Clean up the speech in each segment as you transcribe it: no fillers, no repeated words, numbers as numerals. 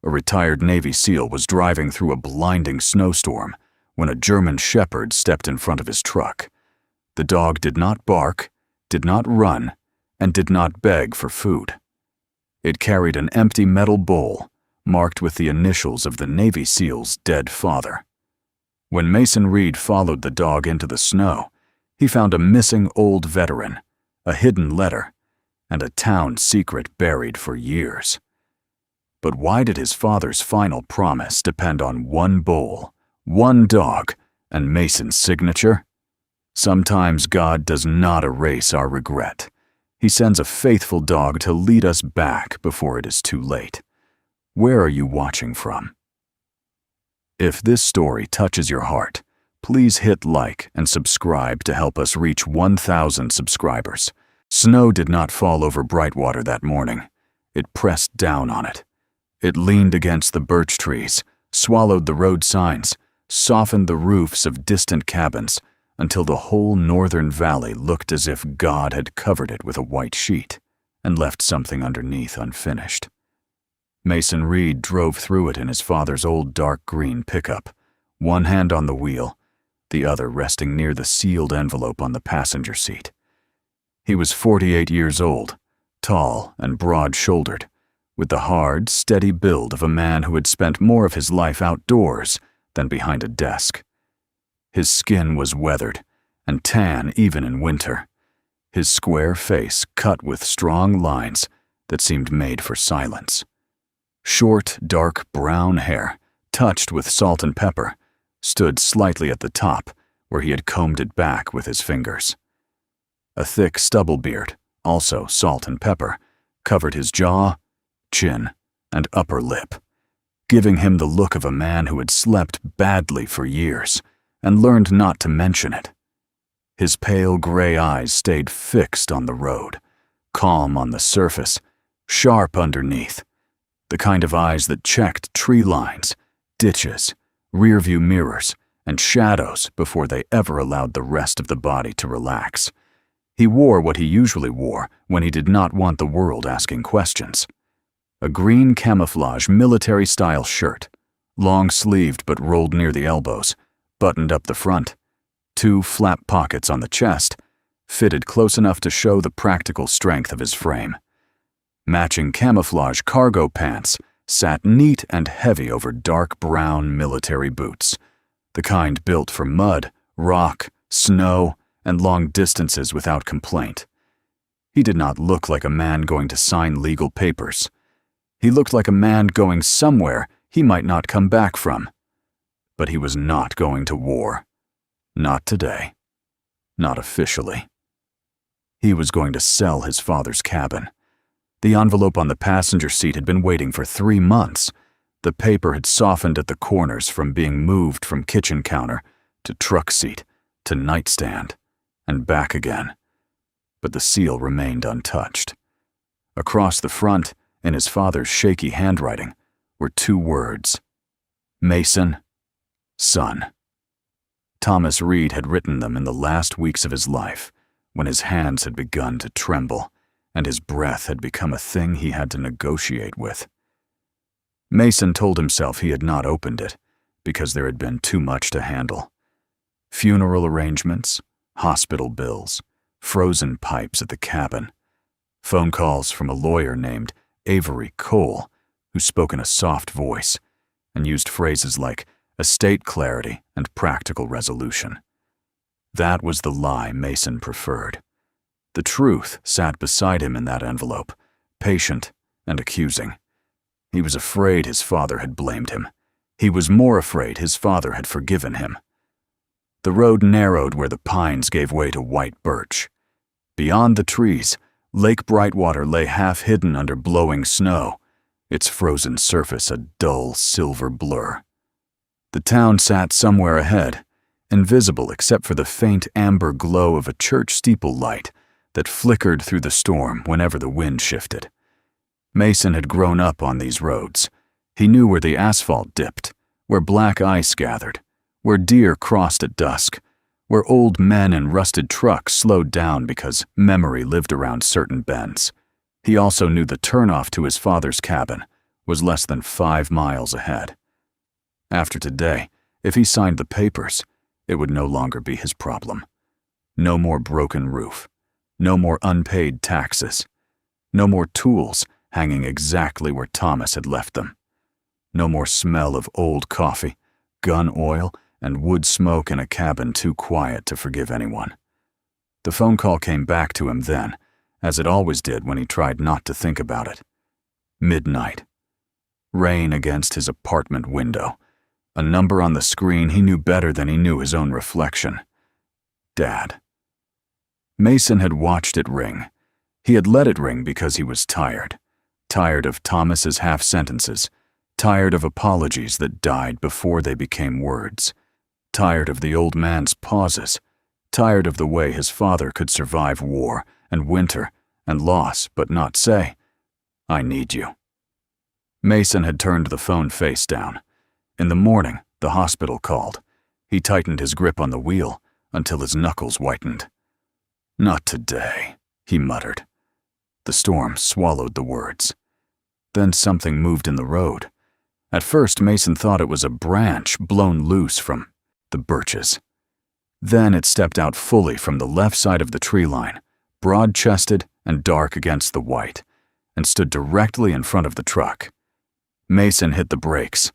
A retired Navy SEAL was driving through a blinding snowstorm when a German shepherd stepped in front of his truck. The dog did not bark, did not run, and did not beg for food. It carried an empty metal bowl marked with the initials of the Navy SEAL's dead father. When Mason Reed followed the dog into the snow, he found a missing old veteran, a hidden letter, and a town secret buried for years. But why did his father's final promise depend on one bowl, one dog, and Mason's signature? Sometimes God does not erase our regret. He sends a faithful dog to lead us back before it is too late. Where are you watching from? If this story touches your heart, please hit like and subscribe to help us reach 1,000 subscribers. Snow did not fall over Brightwater that morning. It pressed down on it. It leaned against the birch trees, swallowed the road signs, softened the roofs of distant cabins, until the whole northern valley looked as if God had covered it with a white sheet and left something underneath unfinished. Mason Reed drove through it in his father's old dark green pickup, one hand on the wheel, the other resting near the sealed envelope on the passenger seat. He was 48 years old, tall and broad-shouldered, with the hard, steady build of a man who had spent more of his life outdoors than behind a desk. His skin was weathered and tan even in winter, his square face cut with strong lines that seemed made for silence. Short, dark brown hair, touched with salt and pepper, stood slightly at the top where he had combed it back with his fingers. A thick stubble beard, also salt and pepper, covered his jaw, chin, and upper lip, giving him the look of a man who had slept badly for years and learned not to mention it. His pale gray eyes stayed fixed on the road, calm on the surface, sharp underneath, the kind of eyes that checked tree lines, ditches, rearview mirrors, and shadows before they ever allowed the rest of the body to relax. He wore what he usually wore when he did not want the world asking questions. A green camouflage military-style shirt, long-sleeved but rolled near the elbows, buttoned up the front, 2 flap pockets on the chest, fitted close enough to show the practical strength of his frame. Matching camouflage cargo pants sat neat and heavy over dark brown military boots, the kind built for mud, rock, snow, and long distances without complaint. He did not look like a man going to sign legal papers. He looked like a man going somewhere he might not come back from. But he was not going to war. Not today. Not officially. He was going to sell his father's cabin. The envelope on the passenger seat had been waiting for 3 months. The paper had softened at the corners from being moved from kitchen counter to truck seat to nightstand and back again. But the seal remained untouched. Across the front, in his father's shaky handwriting, were 2 words: Mason, son. Thomas Reed had written them in the last weeks of his life, when his hands had begun to tremble and his breath had become a thing he had to negotiate with. Mason told himself he had not opened it because there had been too much to handle. Funeral arrangements, hospital bills, frozen pipes at the cabin, phone calls from a lawyer named Avery Cole, who spoke in a soft voice and used phrases like estate clarity and practical resolution. That was the lie Mason preferred. The truth sat beside him in that envelope, patient and accusing. He was afraid his father had blamed him. He was more afraid his father had forgiven him. The road narrowed where the pines gave way to white birch. Beyond the trees, Lake Brightwater lay half hidden under blowing snow, its frozen surface a dull silver blur. The town sat somewhere ahead, invisible except for the faint amber glow of a church steeple light that flickered through the storm whenever the wind shifted. Mason had grown up on these roads. He knew where the asphalt dipped, where black ice gathered, where deer crossed at dusk, where old men in rusted trucks slowed down because memory lived around certain bends. He also knew the turnoff to his father's cabin was less than 5 miles ahead. After today, if he signed the papers, it would no longer be his problem. No more broken roof. No more unpaid taxes. No more tools hanging exactly where Thomas had left them. No more smell of old coffee, gun oil, and wood smoke in a cabin too quiet to forgive anyone. The phone call came back to him then, as it always did when he tried not to think about it. Midnight. Rain against his apartment window. A number on the screen he knew better than he knew his own reflection. Dad. Mason had watched it ring. He had let it ring because he was tired. Tired of Thomas's half-sentences. Tired of apologies that died before they became words. Tired of the old man's pauses. Tired of the way his father could survive war and winter and loss but not say, "I need you." Mason had turned the phone face down. In the morning, the hospital called. He tightened his grip on the wheel until his knuckles whitened. "Not today," he muttered. The storm swallowed the words. Then something moved in the road. At first, Mason thought it was a branch blown loose from the birches. Then it stepped out fully from the left side of the tree line, broad-chested and dark against the white, and stood directly in front of the truck. Mason hit the brakes.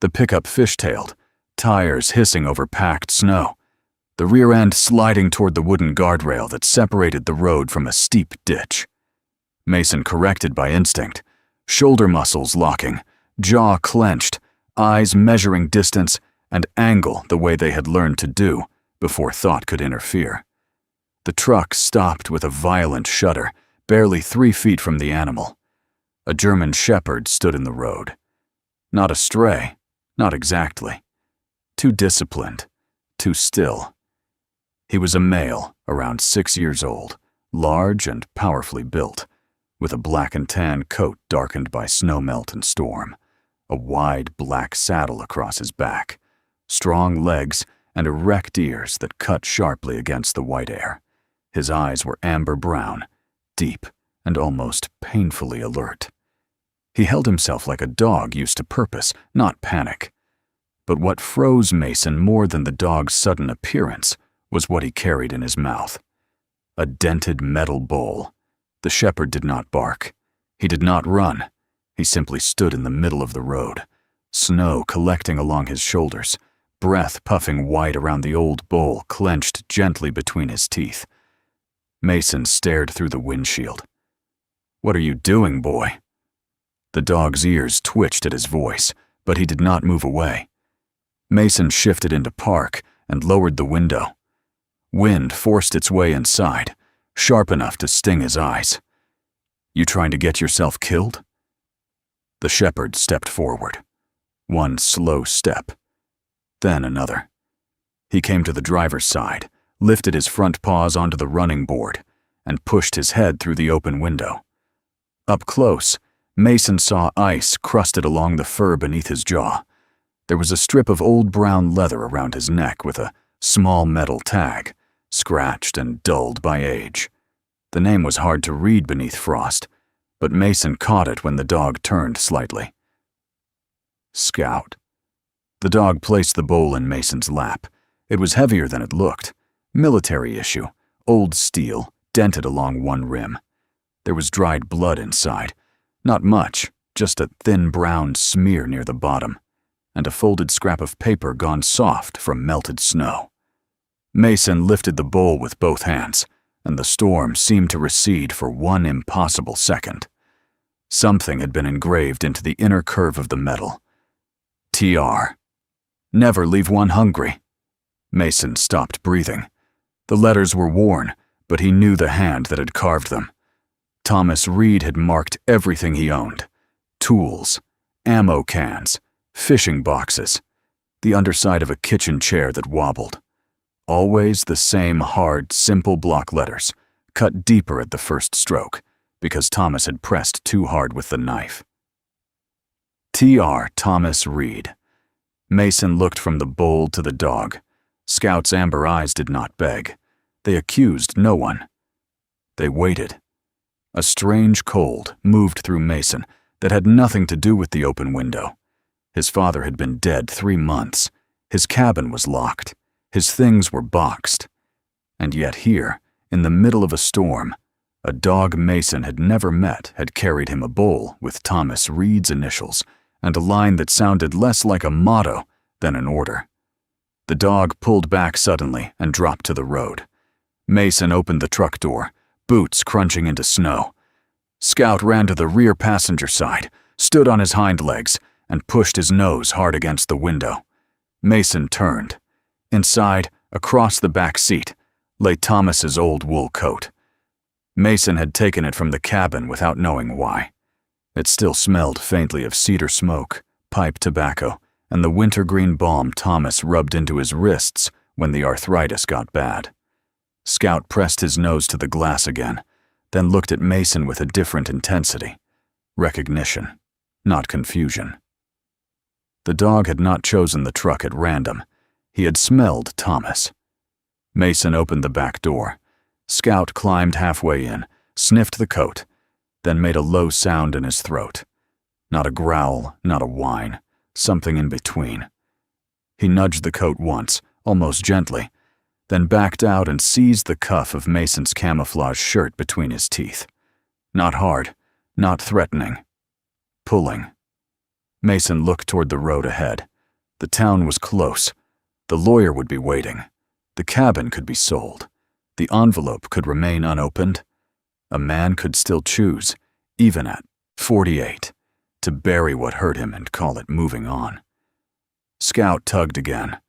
The pickup fishtailed, tires hissing over packed snow, the rear end sliding toward the wooden guardrail that separated the road from a steep ditch. Mason corrected by instinct, shoulder muscles locking, jaw clenched, eyes measuring distance and angle the way they had learned to do before thought could interfere. The truck stopped with a violent shudder, barely 3 feet from the animal. A German shepherd stood in the road. Not a stray, not exactly. Too disciplined, too still. He was a male, around 6 years old, large and powerfully built, with a black and tan coat darkened by snowmelt and storm, a wide black saddle across his back, strong legs, and erect ears that cut sharply against the white air. His eyes were amber brown, deep, and almost painfully alert. He held himself like a dog used to purpose, not panic. But what froze Mason more than the dog's sudden appearance was what he carried in his mouth. A dented metal bowl. The shepherd did not bark. He did not run. He simply stood in the middle of the road, snow collecting along his shoulders, breath puffing white around the old bowl clenched gently between his teeth. Mason stared through the windshield. "What are you doing, boy?" The dog's ears twitched at his voice, but he did not move away. Mason shifted into park and lowered the window. Wind forced its way inside, sharp enough to sting his eyes. "You trying to get yourself killed?" The shepherd stepped forward. One slow step, then another. He came to the driver's side, lifted his front paws onto the running board, and pushed his head through the open window. Up close, Mason saw ice crusted along the fur beneath his jaw. There was a strip of old brown leather around his neck with a small metal tag, scratched and dulled by age. The name was hard to read beneath frost, but Mason caught it when the dog turned slightly. Scout. The dog placed the bowl in Mason's lap. It was heavier than it looked. Military issue, old steel, dented along one rim. There was dried blood inside. Not much, just a thin brown smear near the bottom, and a folded scrap of paper gone soft from melted snow. Mason lifted the bowl with both hands, and the storm seemed to recede for one impossible second. Something had been engraved into the inner curve of the metal. TR. Never leave one hungry. Mason stopped breathing. The letters were worn, but he knew the hand that had carved them. Thomas Reed had marked everything he owned. Tools, ammo cans, fishing boxes, the underside of a kitchen chair that wobbled. Always the same hard, simple block letters, cut deeper at the first stroke, because Thomas had pressed too hard with the knife. T.R. Thomas Reed. Mason looked from the bowl to the dog. Scout's amber eyes did not beg. They accused no one. They waited. A strange cold moved through Mason, that had nothing to do with the open window. His father had been dead 3 months. His cabin was locked. His things were boxed. And yet here, in the middle of a storm, a dog Mason had never met had carried him a bowl with Thomas Reed's initials and a line that sounded less like a motto than an order. The dog pulled back suddenly and dropped to the road. Mason opened the truck door, boots crunching into snow. Scout ran to the rear passenger side, stood on his hind legs, and pushed his nose hard against the window. Mason turned. Inside, across the back seat, lay Thomas's old wool coat. Mason had taken it from the cabin without knowing why. It still smelled faintly of cedar smoke, pipe tobacco, and the wintergreen balm Thomas rubbed into his wrists when the arthritis got bad. Scout pressed his nose to the glass again, then looked at Mason with a different intensity. Recognition, not confusion. The dog had not chosen the truck at random. He had smelled Thomas. Mason opened the back door. Scout climbed halfway in, sniffed the coat, then made a low sound in his throat. Not a growl, not a whine, something in between. He nudged the coat once, almost gently, then backed out and seized the cuff of Mason's camouflage shirt between his teeth. Not hard, not threatening. Pulling. Mason looked toward the road ahead. The town was close. The lawyer would be waiting. The cabin could be sold. The envelope could remain unopened. A man could still choose, even at 48, to bury what hurt him and call it moving on. Scout tugged again.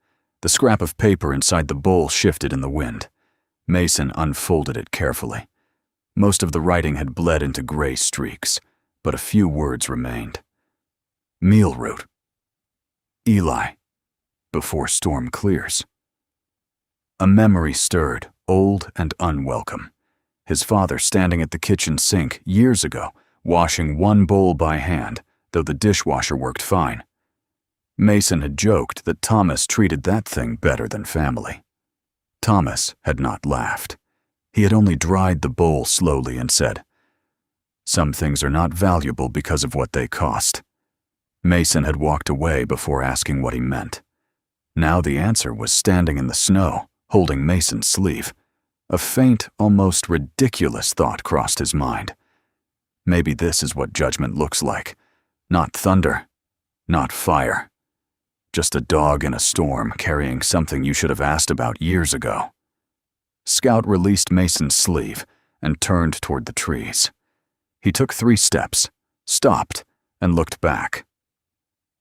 The scrap of paper inside the bowl shifted in the wind. Mason unfolded it carefully. Most of the writing had bled into gray streaks, but a few words remained. Meal route. Eli. Before storm clears. A memory stirred, old and unwelcome. His father standing at the kitchen sink years ago, washing one bowl by hand, though the dishwasher worked fine. Mason had joked that Thomas treated that thing better than family. Thomas had not laughed. He had only dried the bowl slowly and said, "Some things are not valuable because of what they cost." Mason had walked away before asking what he meant. Now the answer was standing in the snow, holding Mason's sleeve. A faint, almost ridiculous thought crossed his mind. Maybe this is what judgment looks like. Not thunder, not fire. Just a dog in a storm carrying something you should have asked about years ago. Scout released Mason's sleeve and turned toward the trees. He took 3 steps, stopped, and looked back.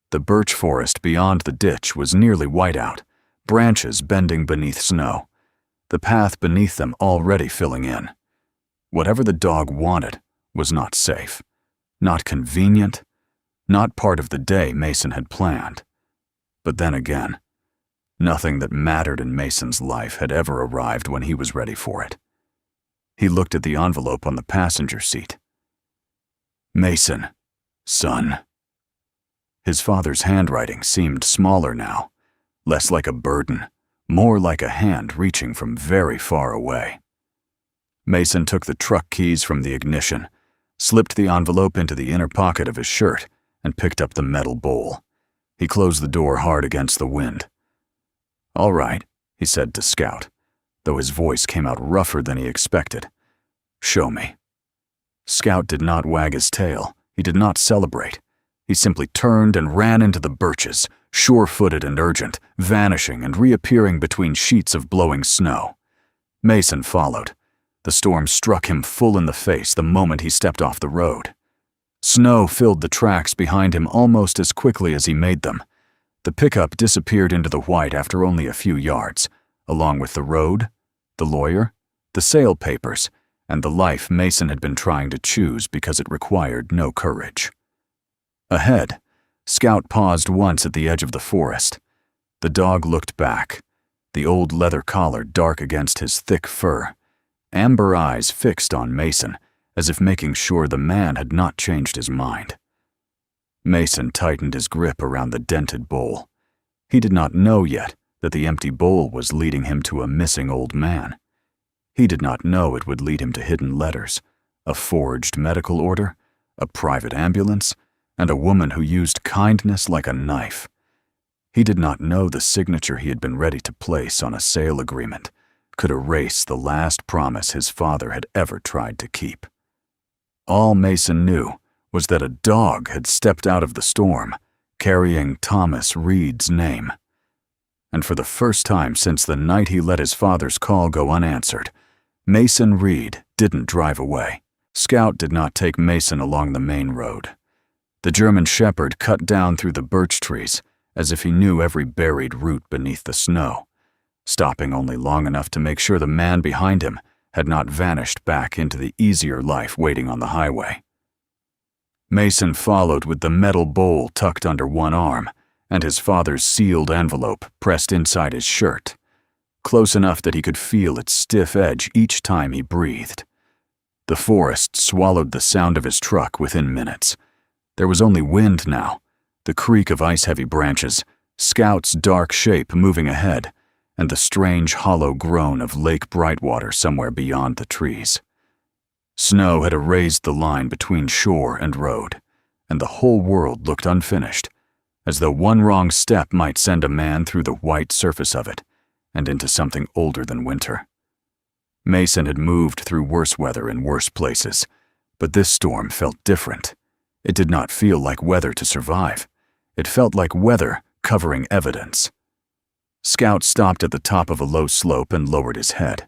The birch forest beyond the ditch was nearly white out, branches bending beneath snow, the path beneath them already filling in. Whatever the dog wanted was not safe, not convenient, not part of the day Mason had planned. But then again, nothing that mattered in Mason's life had ever arrived when he was ready for it. He looked at the envelope on the passenger seat. Mason, son. His father's handwriting seemed smaller now, less like a burden, more like a hand reaching from very far away. Mason took the truck keys from the ignition, slipped the envelope into the inner pocket of his shirt, and picked up the metal bowl. He closed the door hard against the wind. "All right," he said to Scout, though his voice came out rougher than he expected. "Show me." Scout did not wag his tail. He did not celebrate. He simply turned and ran into the birches, sure-footed and urgent, vanishing and reappearing between sheets of blowing snow. Mason followed. The storm struck him full in the face the moment he stepped off the road. Snow filled the tracks behind him almost as quickly as he made them. The pickup disappeared into the white after only a few yards, along with the road, the lawyer, the sale papers, and the life Mason had been trying to choose because it required no courage. Ahead, Scout paused once at the edge of the forest. The dog looked back, the old leather collar dark against his thick fur, amber eyes fixed on Mason, as if making sure the man had not changed his mind. Mason tightened his grip around the dented bowl. He did not know yet that the empty bowl was leading him to a missing old man. He did not know it would lead him to hidden letters, a forged medical order, a private ambulance, and a woman who used kindness like a knife. He did not know the signature he had been ready to place on a sale agreement could erase the last promise his father had ever tried to keep. All Mason knew was that a dog had stepped out of the storm, carrying Thomas Reed's name. And for the first time since the night he let his father's call go unanswered, Mason Reed didn't drive away. Scout did not take Mason along the main road. The German shepherd cut down through the birch trees as if he knew every buried root beneath the snow, stopping only long enough to make sure the man behind him had not vanished back into the easier life waiting on the highway. Mason followed with the metal bowl tucked under one arm and his father's sealed envelope pressed inside his shirt, close enough that he could feel its stiff edge each time he breathed. The forest swallowed the sound of his truck within minutes. There was only wind now, the creak of ice-heavy branches, Scout's dark shape moving ahead, and the strange hollow groan of Lake Brightwater somewhere beyond the trees. Snow had erased the line between shore and road, and the whole world looked unfinished, as though one wrong step might send a man through the white surface of it and into something older than winter. Mason had moved through worse weather in worse places, but this storm felt different. It did not feel like weather to survive. It felt like weather covering evidence. Scout stopped at the top of a low slope and lowered his head.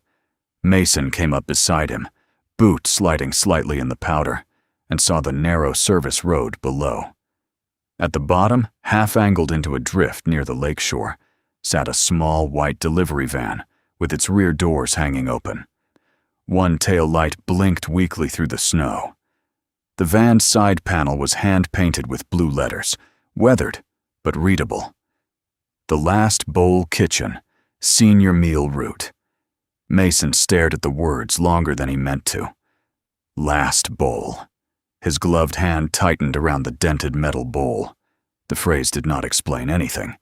Mason came up beside him, boot sliding slightly in the powder, and saw the narrow service road below. At the bottom, half-angled into a drift near the lakeshore, sat a small white delivery van with its rear doors hanging open. One tail light blinked weakly through the snow. The van's side panel was hand-painted with blue letters, weathered but readable. The Last Bowl Kitchen, Senior Meal Route. Mason stared at the words longer than he meant to. Last bowl. His gloved hand tightened around the dented metal bowl. The phrase did not explain anything,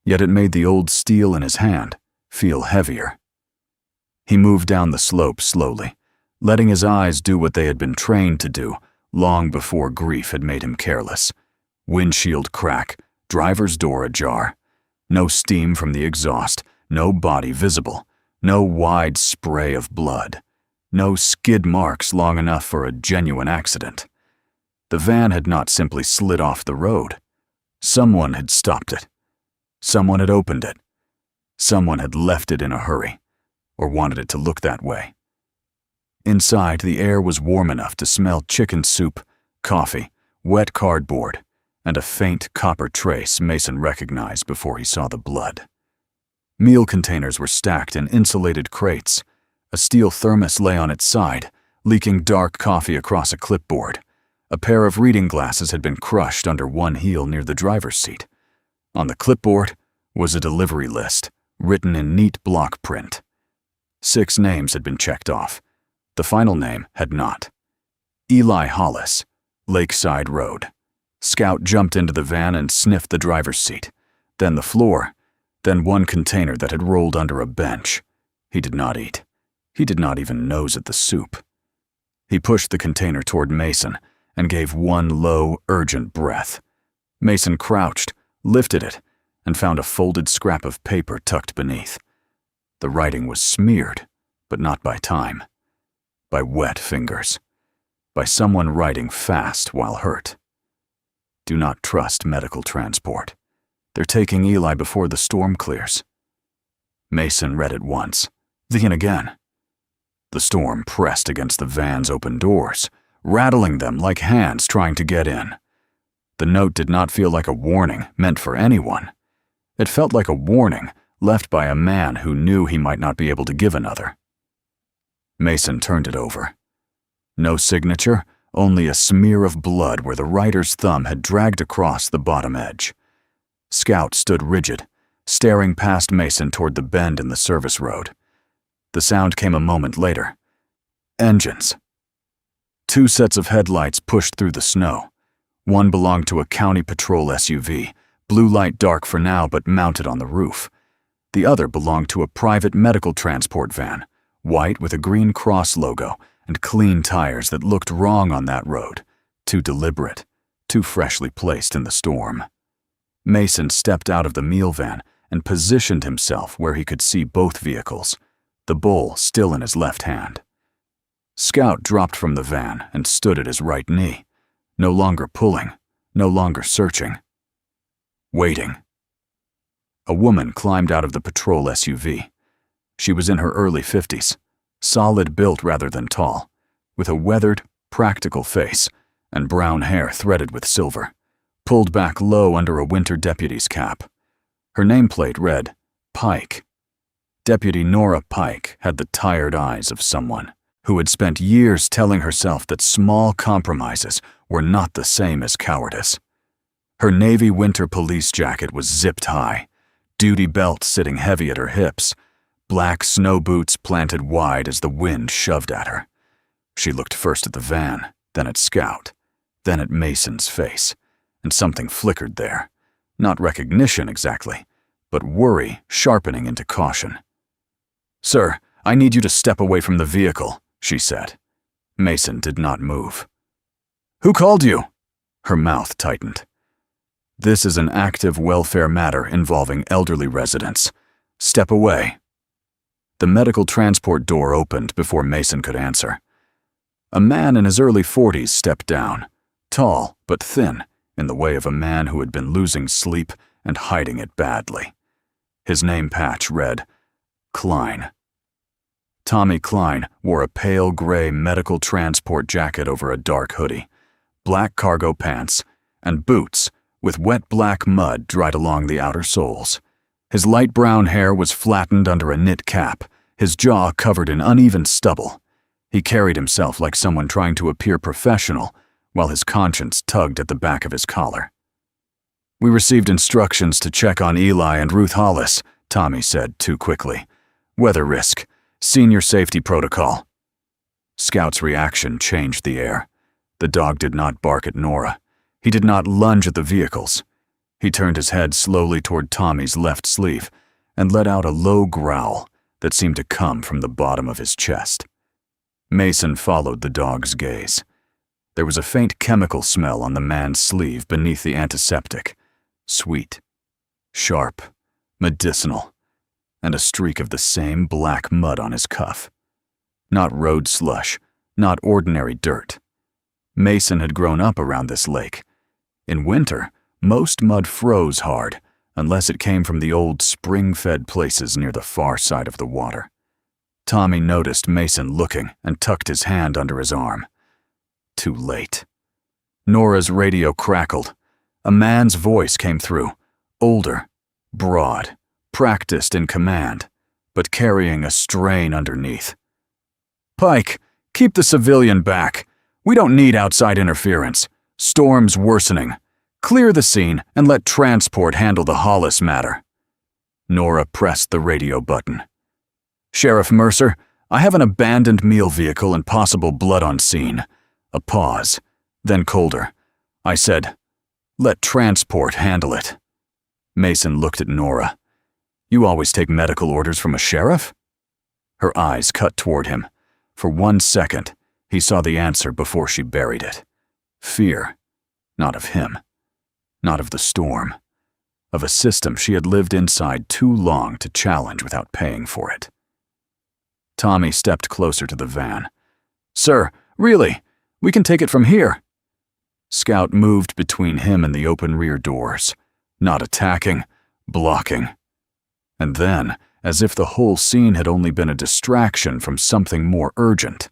yet it made the old steel in his hand feel heavier. He moved down the slope slowly, letting his eyes do what they had been trained to do long before grief had made him careless. Windshield crack, driver's door ajar. No steam from the exhaust, no body visible, no wide spray of blood, no skid marks long enough for a genuine accident. The van had not simply slid off the road. Someone had stopped it. Someone had opened it. Someone had left it in a hurry, or wanted it to look that way. Inside, the air was warm enough to smell chicken soup, coffee, wet cardboard, and a faint copper trace Mason recognized before he saw the blood. Meal containers were stacked in insulated crates. A steel thermos lay on its side, leaking dark coffee across a clipboard. A pair of reading glasses had been crushed under one heel near the driver's seat. On the clipboard was a delivery list, written in neat block print. 6 names had been checked off. The final name had not. Eli Hollis, Lakeside Road. Scout jumped into the van and sniffed the driver's seat, then the floor, then one container that had rolled under a bench. He did not eat. He did not even nose at the soup. He pushed the container toward Mason and gave one low, urgent breath. Mason crouched, lifted it, and found a folded scrap of paper tucked beneath. The writing was smeared, but not by time. By wet fingers. By someone writing fast while hurt. Do not trust medical transport. They're taking Eli before the storm clears. Mason read it once, then again. The storm pressed against the van's open doors, rattling them like hands trying to get in. The note did not feel like a warning meant for anyone. It felt like a warning left by a man who knew he might not be able to give another. Mason turned it over. No signature, only a smear of blood where the writer's thumb had dragged across the bottom edge. Scout stood rigid, staring past Mason toward the bend in the service road. The sound came a moment later. Engines. 2 sets of headlights pushed through the snow. One belonged to a county patrol SUV, blue light dark for now but mounted on the roof. The other belonged to a private medical transport van, white with a green cross logo and clean tires that looked wrong on that road, too deliberate, too freshly placed in the storm. Mason stepped out of the meal van and positioned himself where he could see both vehicles, the bowl still in his left hand. Scout dropped from the van and stood at his right knee, no longer pulling, no longer searching. Waiting. A woman climbed out of the patrol SUV. She was in her early 50s, solid built rather than tall, with a weathered, practical face and brown hair threaded with silver, pulled back low under a winter deputy's cap. Her nameplate read, Pike. Deputy Nora Pike had the tired eyes of someone who had spent years telling herself that small compromises were not the same as cowardice. Her navy winter police jacket was zipped high, duty belt sitting heavy at her hips, black snow boots planted wide as the wind shoved at her. She looked first at the van, then at Scout, then at Mason's face, and something flickered there. Not recognition exactly, but worry sharpening into caution. "Sir, I need you to step away from the vehicle," she said. Mason did not move. "Who called you?" Her mouth tightened. "This is an active welfare matter involving elderly residents. Step away." The medical transport door opened before Mason could answer. A man in his early 40s stepped down, tall but thin, in the way of a man who had been losing sleep and hiding it badly. His name patch read, Klein. Tommy Klein wore a pale gray medical transport jacket over a dark hoodie, black cargo pants, and boots with wet black mud dried along the outer soles. His light brown hair was flattened under a knit cap, his jaw covered in uneven stubble. He carried himself like someone trying to appear professional, while his conscience tugged at the back of his collar. "We received instructions to check on Eli and Ruth Hollis," Tommy said too quickly. "Weather risk. Senior safety protocol." Scout's reaction changed the air. The dog did not bark at Nora. He did not lunge at the vehicles. He turned his head slowly toward Tommy's left sleeve and let out a low growl that seemed to come from the bottom of his chest. Mason followed the dog's gaze. There was a faint chemical smell on the man's sleeve beneath the antiseptic. Sweet, sharp, medicinal, and a streak of the same black mud on his cuff. Not road slush, not ordinary dirt. Mason had grown up around this lake. In winter, most mud froze hard, unless it came from the old spring-fed places near the far side of the water. Tommy noticed Mason looking and tucked his hand under his arm. Too late. Nora's radio crackled. A man's voice came through, older, broad, practiced in command, but carrying a strain underneath. "Pike, keep the civilian back. We don't need outside interference. Storm's worsening. Clear the scene and let transport handle the Hollis matter." Nora pressed the radio button. "Sheriff Mercer, I have an abandoned meal vehicle and possible blood on scene." A pause, then colder. I said, "Let transport handle it." Mason looked at Nora. "You always take medical orders from a sheriff?" Her eyes cut toward him. For 1 second, he saw the answer before she buried it. Fear. Not of him. Not of the storm. Of a system she had lived inside too long to challenge without paying for it. Tommy stepped closer to the van. "Sir, really, we can take it from here." Scout moved between him and the open rear doors, not attacking, blocking. And then, as if the whole scene had only been a distraction from something more urgent,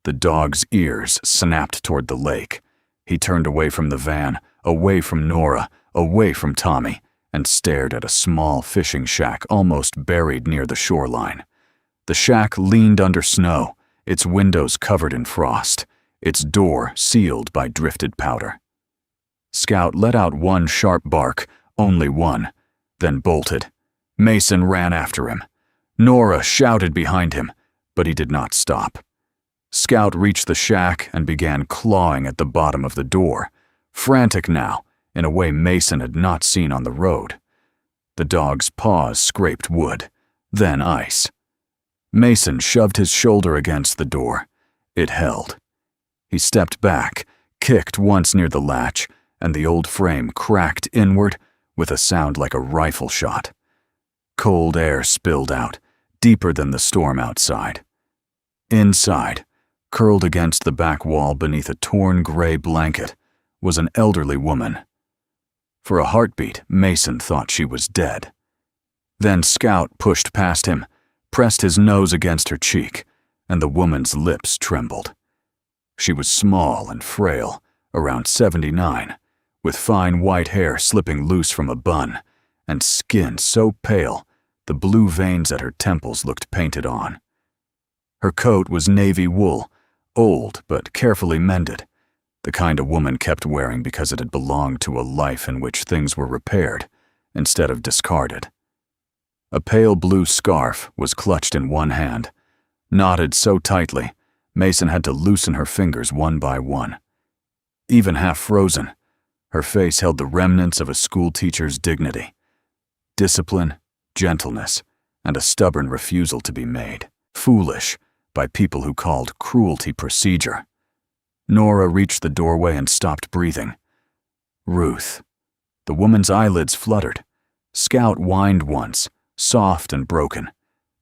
the dog's ears snapped toward the lake. He turned away from the van, away from Nora, away from Tommy, and stared at a small fishing shack almost buried near the shoreline. The shack leaned under snow, its windows covered in frost, its door sealed by drifted powder. Scout let out one sharp bark, only one, then bolted. Mason ran after him. Nora shouted behind him, but he did not stop. Scout reached the shack and began clawing at the bottom of the door, frantic now, in a way Mason had not seen on the road. The dog's paws scraped wood, then ice. Mason shoved his shoulder against the door. It held. He stepped back, kicked once near the latch, and the old frame cracked inward with a sound like a rifle shot. Cold air spilled out, deeper than the storm outside. Inside, curled against the back wall beneath a torn gray blanket, was an elderly woman. For a heartbeat, Mason thought she was dead. Then Scout pushed past him, pressed his nose against her cheek, and the woman's lips trembled. She was small and frail, around 79, with fine white hair slipping loose from a bun, and skin so pale the blue veins at her temples looked painted on. Her coat was navy wool, old but carefully mended, the kind a woman kept wearing because it had belonged to a life in which things were repaired instead of discarded. A pale blue scarf was clutched in one hand, knotted so tightly Mason had to loosen her fingers one by one. Even half frozen, her face held the remnants of a schoolteacher's dignity, discipline, gentleness, and a stubborn refusal to be made foolish by people who called cruelty procedure. Nora reached the doorway and stopped breathing. Ruth. The woman's eyelids fluttered. Scout whined once, soft and broken,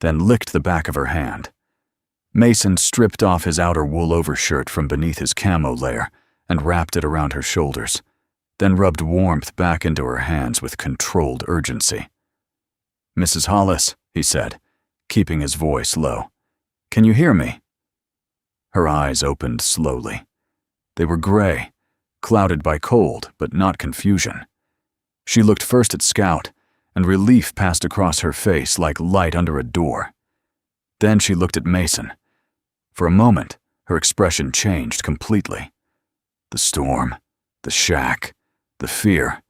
then licked the back of her hand. Mason stripped off his outer wool overshirt from beneath his camo layer and wrapped it around her shoulders, then rubbed warmth back into her hands with controlled urgency. "Mrs. Hollis," he said, keeping his voice low. "Can you hear me?" Her eyes opened slowly. They were gray, clouded by cold, but not confusion. She looked first at Scout, and relief passed across her face like light under a door. Then she looked at Mason. For a moment, her expression changed completely. The storm, the shack, the fear,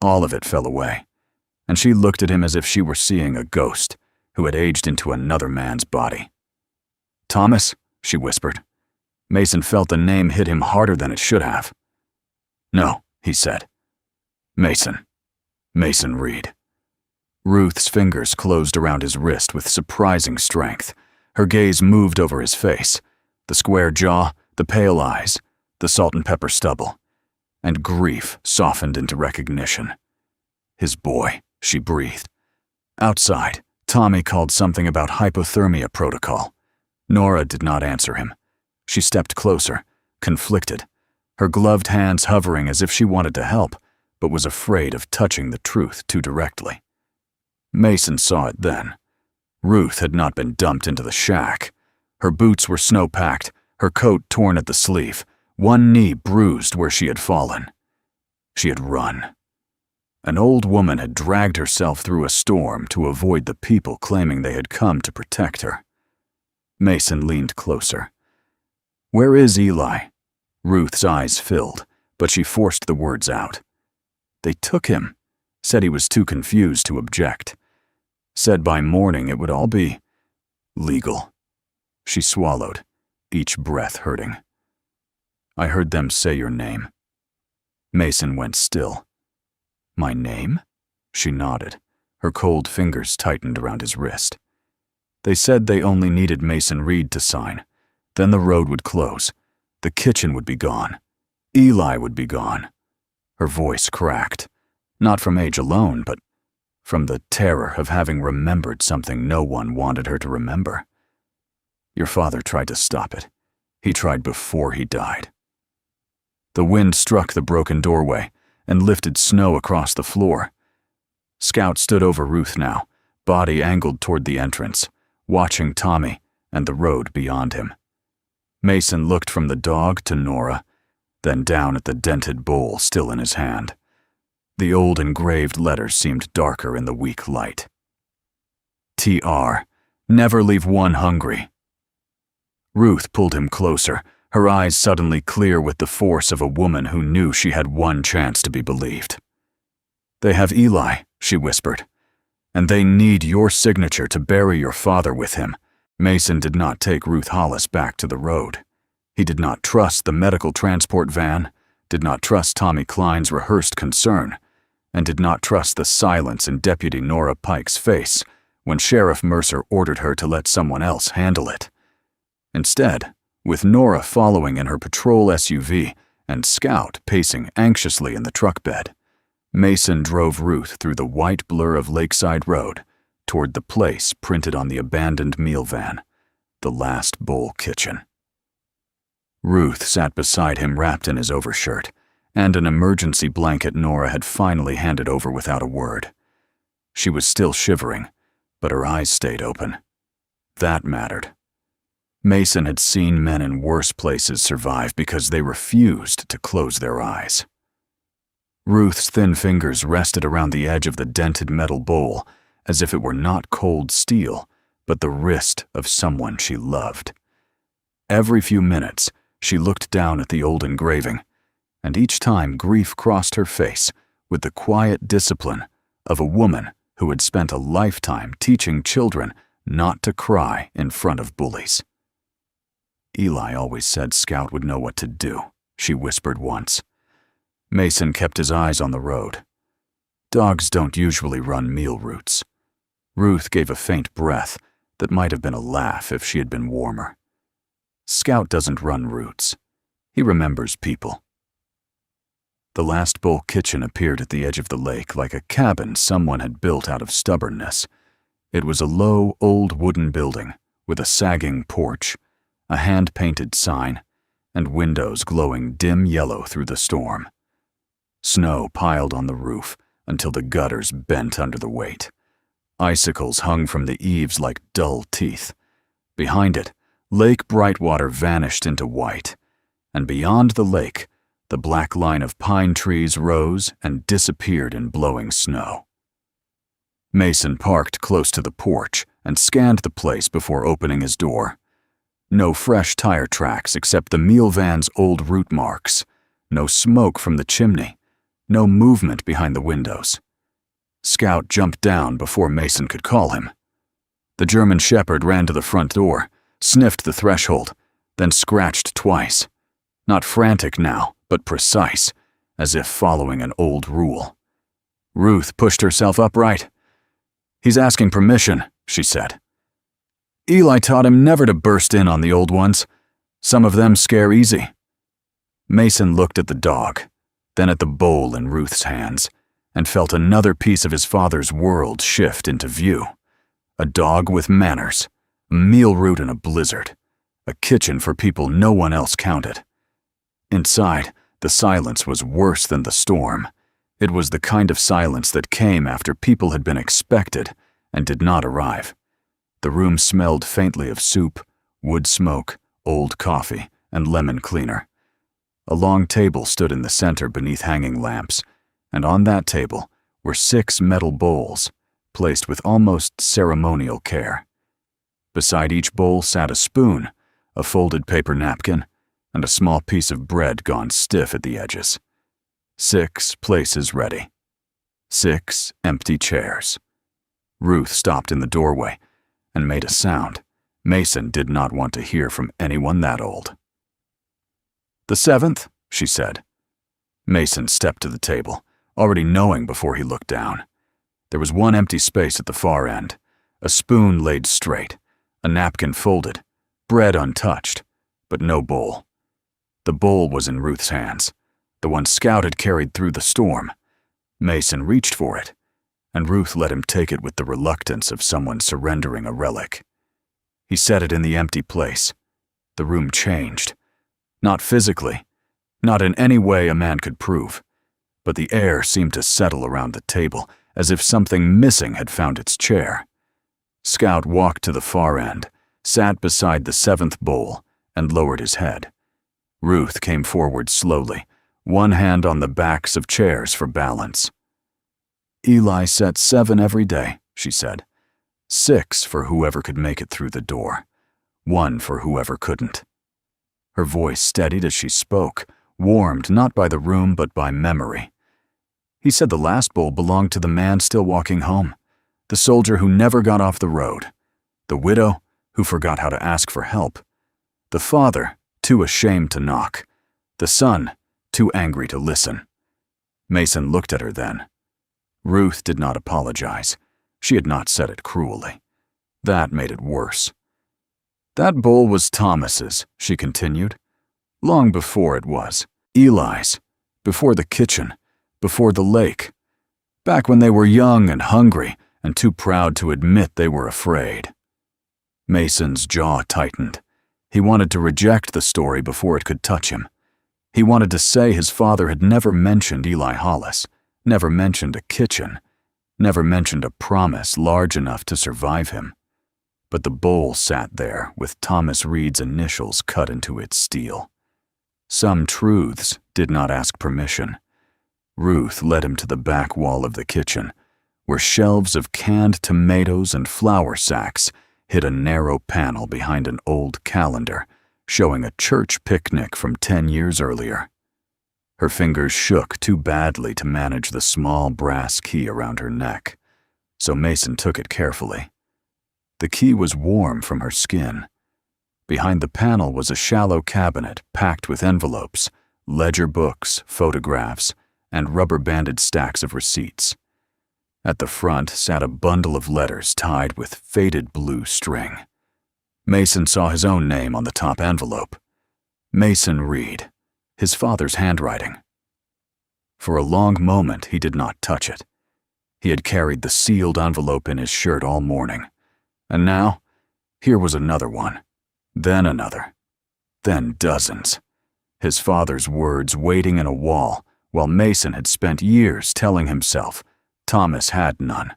all of it fell away, and she looked at him as if she were seeing a ghost who had aged into another man's body. "Thomas," she whispered. Mason felt the name hit him harder than it should have. "No," he said. "Mason. Mason Reed." Ruth's fingers closed around his wrist with surprising strength. Her gaze moved over his face, the square jaw, the pale eyes, the salt and pepper stubble, and grief softened into recognition. "His boy," she breathed. Outside, Tommy called something about hypothermia protocol. Nora did not answer him. She stepped closer, conflicted, her gloved hands hovering as if she wanted to help, but was afraid of touching the truth too directly. Mason saw it then. Ruth had not been dumped into the shack. Her boots were snow-packed, her coat torn at the sleeve, one knee bruised where she had fallen. She had run. An old woman had dragged herself through a storm to avoid the people claiming they had come to protect her. Mason leaned closer. "Where is Eli?" Ruth's eyes filled, but she forced the words out. "They took him," said he was too confused to object. Said by morning it would all be legal. She swallowed, each breath hurting. "I heard them say your name." Mason went still. "My name?" She nodded. Her cold fingers tightened around his wrist. "They said they only needed Mason Reed to sign. Then the road would close. The kitchen would be gone. Eli would be gone." Her voice cracked, not from age alone, but from the terror of having remembered something no one wanted her to remember. "Your father tried to stop it. He tried before he died." The wind struck the broken doorway and lifted snow across the floor. Scout stood over Ruth now, body angled toward the entrance, watching Tommy and the road beyond him. Mason looked from the dog to Nora, then down at the dented bowl still in his hand. The old engraved letters seemed darker in the weak light. "TR, never leave one hungry." Ruth pulled him closer, her eyes suddenly clear with the force of a woman who knew she had one chance to be believed. "They have Eli," she whispered, "and they need your signature to bury your father with him." Mason did not take Ruth Hollis back to the road. He did not trust the medical transport van, did not trust Tommy Klein's rehearsed concern, and did not trust the silence in Deputy Nora Pike's face when Sheriff Mercer ordered her to let someone else handle it. Instead, with Nora following in her patrol SUV and Scout pacing anxiously in the truck bed. Mason drove Ruth through the white blur of Lakeside Road toward the place printed on the abandoned meal van, the Last Bowl Kitchen. Ruth sat beside him wrapped in his overshirt and an emergency blanket Nora had finally handed over without a word. She was still shivering, but her eyes stayed open. That mattered. Mason had seen men in worse places survive because they refused to close their eyes. Ruth's thin fingers rested around the edge of the dented metal bowl as if it were not cold steel, but the wrist of someone she loved. Every few minutes, she looked down at the old engraving, and each time grief crossed her face with the quiet discipline of a woman who had spent a lifetime teaching children not to cry in front of bullies. Eli always said Scout would know what to do, she whispered once. Mason kept his eyes on the road. Dogs don't usually run meal routes. Ruth gave a faint breath that might have been a laugh if she had been warmer. Scout doesn't run routes. He remembers people. The Last Bowl Kitchen appeared at the edge of the lake like a cabin someone had built out of stubbornness. It was a low, old wooden building with a sagging porch, a hand-painted sign, and windows glowing dim yellow through the storm. Snow piled on the roof until the gutters bent under the weight. Icicles hung from the eaves like dull teeth. Behind it, Lake Brightwater vanished into white, and beyond the lake, the black line of pine trees rose and disappeared in blowing snow. Mason parked close to the porch and scanned the place before opening his door. No fresh tire tracks except the meal van's old route marks, no smoke from the chimney, no movement behind the windows. Scout jumped down before Mason could call him. The German Shepherd ran to the front door, sniffed the threshold, then scratched twice. Not frantic now, but precise, as if following an old rule. Ruth pushed herself upright. "He's asking permission," she said. "Eli taught him never to burst in on the old ones. Some of them scare easy." Mason looked at the dog, then at the bowl in Ruth's hands, and felt another piece of his father's world shift into view. A dog with manners, a meal route in a blizzard, a kitchen for people no one else counted. Inside, the silence was worse than the storm. It was the kind of silence that came after people had been expected and did not arrive. The room smelled faintly of soup, wood smoke, old coffee, and lemon cleaner. A long table stood in the center beneath hanging lamps, and on that table were 6 metal bowls, placed with almost ceremonial care. Beside each bowl sat a spoon, a folded paper napkin, and a small piece of bread gone stiff at the edges. 6 places ready. 6 empty chairs. Ruth stopped in the doorway and made a sound Mason did not want to hear from anyone that old. "The 7th, she said. Mason stepped to the table, already knowing before he looked down. There was one empty space at the far end, a spoon laid straight, a napkin folded, bread untouched, but no bowl. The bowl was in Ruth's hands, the one Scout had carried through the storm. Mason reached for it, and Ruth let him take it with the reluctance of someone surrendering a relic. He set it in the empty place. The room changed. Not physically, not in any way a man could prove, but the air seemed to settle around the table as if something missing had found its chair. Scout walked to the far end, sat beside the 7th bowl, and lowered his head. Ruth came forward slowly, one hand on the backs of chairs for balance. "Eli set 7 every day," she said. 6 for whoever could make it through the door, 1 for whoever couldn't. Her voice steadied as she spoke, warmed not by the room but by memory. "He said the last bowl belonged to the man still walking home, the soldier who never got off the road, the widow who forgot how to ask for help, the father too ashamed to knock, the son too angry to listen." Mason looked at her then. Ruth did not apologize. She had not said it cruelly. That made it worse. "That bowl was Thomas's," she continued, "long before it was. Eli's, before the kitchen, before the lake, back when they were young and hungry and too proud to admit they were afraid. Mason's jaw tightened. He wanted to reject the story before it could touch him. He wanted to say his father had never mentioned Eli Hollis, never mentioned a kitchen, never mentioned a promise large enough to survive him. But the bowl sat there with Thomas Reed's initials cut into its steel. Some truths did not ask permission. Ruth led him to the back wall of the kitchen, where shelves of canned tomatoes and flour sacks hid a narrow panel behind an old calendar showing a church picnic from 10 years earlier. Her fingers shook too badly to manage the small brass key around her neck, so Mason took it carefully. The key was warm from her skin. Behind the panel was a shallow cabinet packed with envelopes, ledger books, photographs, and rubber-banded stacks of receipts. At the front sat a bundle of letters tied with faded blue string. Mason saw his own name on the top envelope. Mason Reed, his father's handwriting. For a long moment he did not touch it. He had carried the sealed envelope in his shirt all morning. And now, here was another one. Then another. Then dozens. His father's words waiting in a wall, while Mason had spent years telling himself Thomas had none.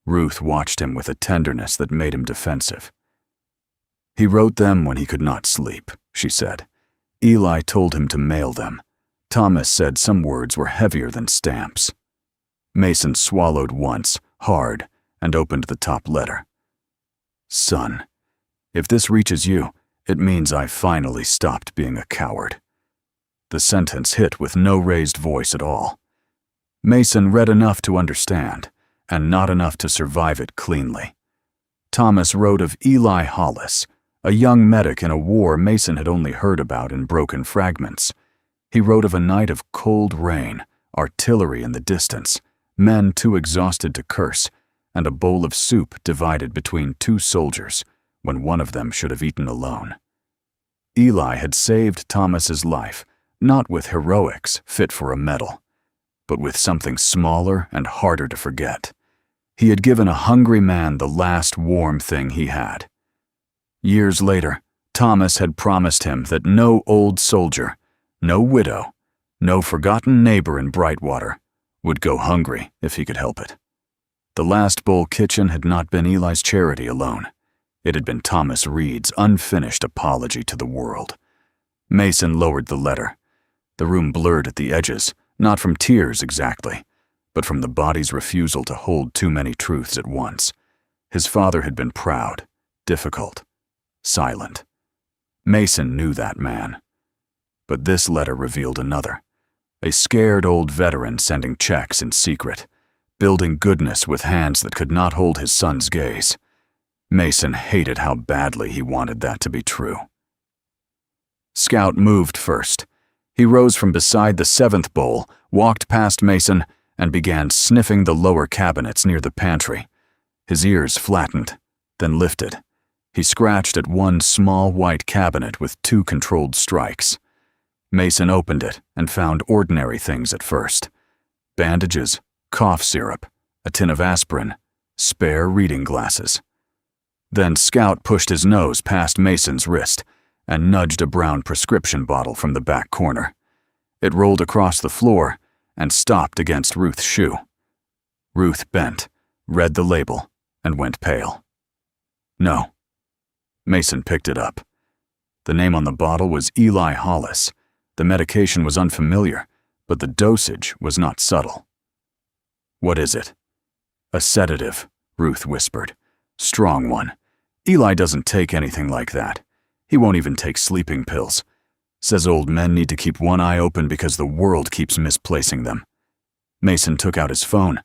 Ruth watched him with a tenderness that made him defensive. He wrote them when he could not sleep, she said. Eli told him to mail them. Thomas said some words were heavier than stamps. Mason swallowed once, hard, and opened the top letter. Son, if this reaches you, it means I finally stopped being a coward. The sentence hit with no raised voice at all. Mason read enough to understand, and not enough to survive it cleanly. Thomas wrote of Eli Hollis, a young medic in a war Mason had only heard about in broken fragments. He wrote of a night of cold rain, artillery in the distance, men too exhausted to curse, and a bowl of soup divided between two soldiers when one of them should have eaten alone. Eli had saved Thomas's life, not with heroics fit for a medal, but with something smaller and harder to forget. He had given a hungry man the last warm thing he had. Years later, Thomas had promised him that no old soldier, no widow, no forgotten neighbor in Brightwater would go hungry if he could help it. The last bowl kitchen had not been Eli's charity alone. It had been Thomas Reed's unfinished apology to the world. Mason lowered the letter. The room blurred at the edges, not from tears exactly, but from the body's refusal to hold too many truths at once. His father had been proud, difficult, silent. Mason knew that man. But this letter revealed another. A scared old veteran sending checks in secret, building goodness with hands that could not hold his son's gaze. Mason hated how badly he wanted that to be true. Scout moved first. He rose from beside the seventh bowl, walked past Mason, and began sniffing the lower cabinets near the pantry. His ears flattened, then lifted. He scratched at one small white cabinet with two controlled strikes. Mason opened it and found ordinary things at first. Bandages, cough syrup, a tin of aspirin, spare reading glasses. Then Scout pushed his nose past Mason's wrist and nudged a brown prescription bottle from the back corner. It rolled across the floor and stopped against Ruth's shoe. Ruth bent, read the label, and went pale. No. Mason picked it up. The name on the bottle was Eli Hollis. The medication was unfamiliar, but the dosage was not subtle. What is it? A sedative, Ruth whispered. Strong one. Eli doesn't take anything like that. He won't even take sleeping pills. Says old men need to keep one eye open because the world keeps misplacing them. Mason took out his phone.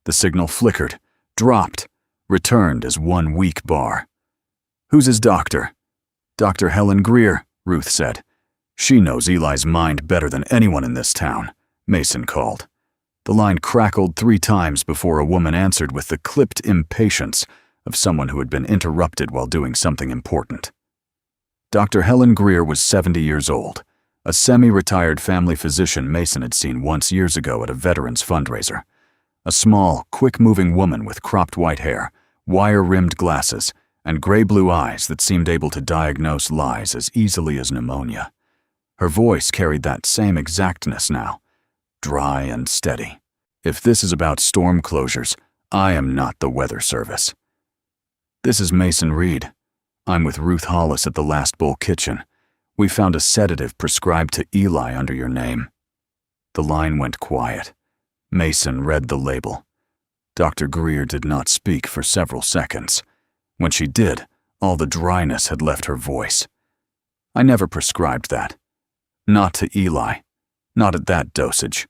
The signal flickered, dropped, returned as one weak bar. Who's his doctor? Dr. Helen Greer, Ruth said. She knows Eli's mind better than anyone in this town, Mason called. The line crackled 3 times before a woman answered with the clipped impatience of someone who had been interrupted while doing something important. Dr. Helen Greer was 70 years old, a semi-retired family physician Mason had seen once years ago at a veterans fundraiser. A small, quick-moving woman with cropped white hair, wire-rimmed glasses, and gray-blue eyes that seemed able to diagnose lies as easily as pneumonia. Her voice carried that same exactness now, dry and steady. If this is about storm closures, I am not the weather service. This is Mason Reed. I'm with Ruth Hollis at the Last Bowl Kitchen. We found a sedative prescribed to Eli under your name. The line went quiet. Mason read the label. Dr. Greer did not speak for several seconds. When she did, all the dryness had left her voice. I never prescribed that. Not to Eli. Not at that dosage.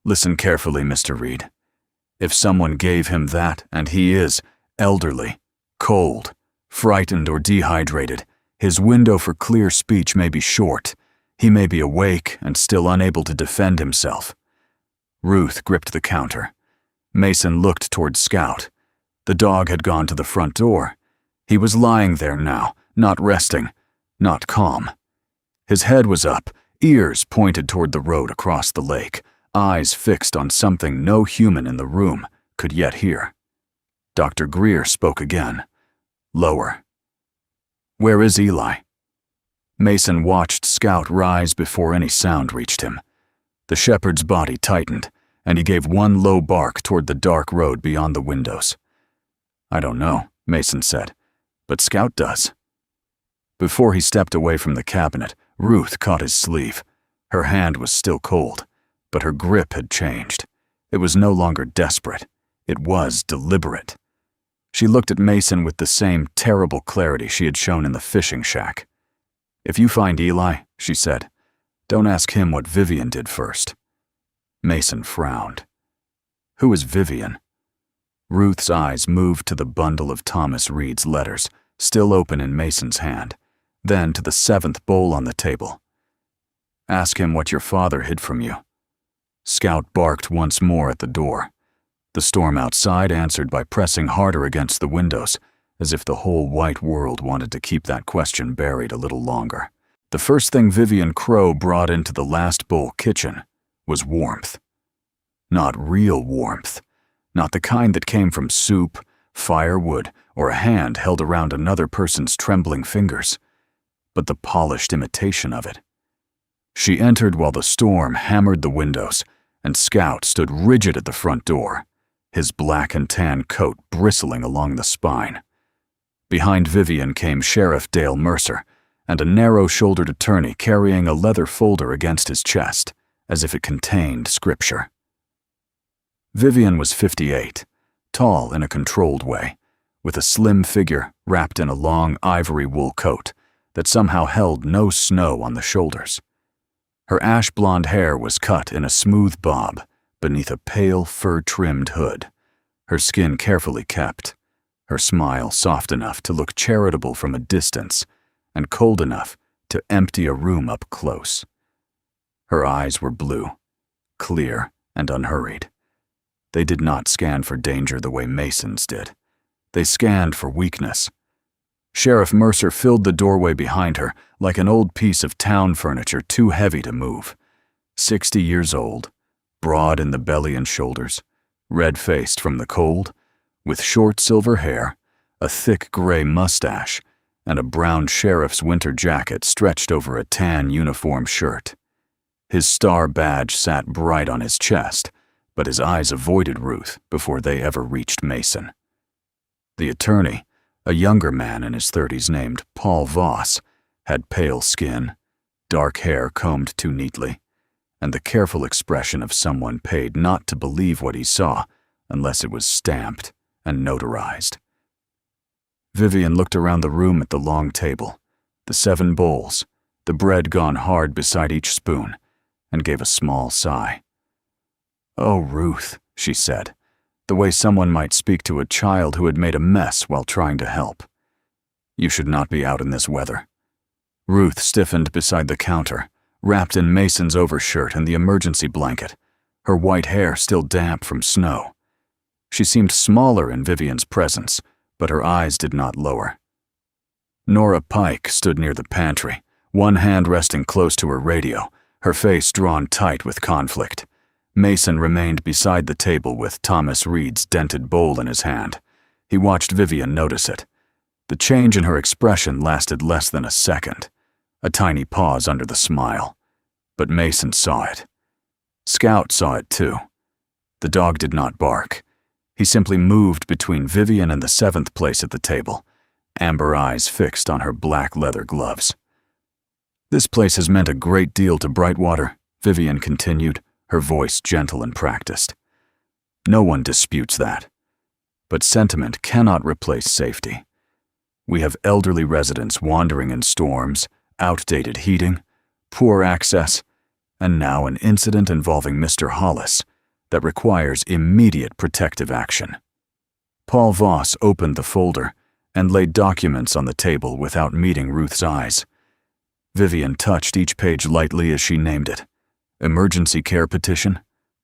Listen carefully, Mr. Reed. If someone gave him that, and he is elderly, cold, frightened, or dehydrated, his window for clear speech may be short. He may be awake and still unable to defend himself. Ruth gripped the counter. Mason looked toward Scout. The dog had gone to the front door. He was lying there now, not resting, not calm. His head was up, ears pointed toward the road across the lake, eyes fixed on something no human in the room could yet hear. Dr. Greer spoke again, lower. Where is Eli? Mason watched Scout rise before any sound reached him. The shepherd's body tightened, and he gave one low bark toward the dark road beyond the windows. I don't know, Mason said, but Scout does. Before he stepped away from the cabinet, Ruth caught his sleeve. Her hand was still cold, but her grip had changed. It was no longer desperate. It was deliberate. She looked at Mason with the same terrible clarity she had shown in the fishing shack. If you find Eli, she said, don't ask him what Vivian did first. Mason frowned. Who is Vivian? Ruth's eyes moved to the bundle of Thomas Reed's letters, still open in Mason's hand, then to the 7th bowl on the table. Ask him what your father hid from you. Scout barked once more at the door. The storm outside answered by pressing harder against the windows, as if the whole white world wanted to keep that question buried a little longer. The first thing Vivian Crow brought into the Last Bowl Kitchen was warmth. Not real warmth. Not the kind that came from soup, firewood, or a hand held around another person's trembling fingers, but the polished imitation of it. She entered while the storm hammered the windows, and Scout stood rigid at the front door, his black and tan coat bristling along the spine. Behind Vivian came Sheriff Dale Mercer, and a narrow-shouldered attorney carrying a leather folder against his chest, as if it contained scripture. Vivian was 58, tall in a controlled way, with a slim figure wrapped in a long ivory wool coat that somehow held no snow on the shoulders. Her ash-blonde hair was cut in a smooth bob beneath a pale fur-trimmed hood, her skin carefully kept, her smile soft enough to look charitable from a distance and cold enough to empty a room up close. Her eyes were blue, clear and unhurried. They did not scan for danger the way Mason's did. They scanned for weakness. Sheriff Mercer filled the doorway behind her like an old piece of town furniture too heavy to move. 60 years old, broad in the belly and shoulders, red-faced from the cold, with short silver hair, a thick gray mustache, and a brown sheriff's winter jacket stretched over a tan uniform shirt. His star badge sat bright on his chest, but his eyes avoided Ruth before they ever reached Mason. The attorney, a younger man in his 30s named Paul Voss, had pale skin, dark hair combed too neatly, and the careful expression of someone paid not to believe what he saw unless it was stamped and notarized. Vivian looked around the room at the long table, the 7 bowls, the bread gone hard beside each spoon, and gave a small sigh. "Oh, Ruth," she said, the way someone might speak to a child who had made a mess while trying to help. "You should not be out in this weather." Ruth stiffened beside the counter, wrapped in Mason's overshirt and the emergency blanket, her white hair still damp from snow. She seemed smaller in Vivian's presence, but her eyes did not lower. Nora Pike stood near the pantry, one hand resting close to her radio, her face drawn tight with conflict. Mason remained beside the table with Thomas Reed's dented bowl in his hand. He watched Vivian notice it. The change in her expression lasted less than a second, a tiny pause under the smile. But Mason saw it. Scout saw it too. The dog did not bark. He simply moved between Vivian and the seventh place at the table, amber eyes fixed on her black leather gloves. "This place has meant a great deal to Brightwater," Vivian continued, her voice gentle and practiced. "No one disputes that. But sentiment cannot replace safety. We have elderly residents wandering in storms, outdated heating, poor access, and now an incident involving Mr. Hollis that requires immediate protective action." Paul Voss opened the folder and laid documents on the table without meeting Ruth's eyes. Vivian touched each page lightly as she named it. Emergency care petition,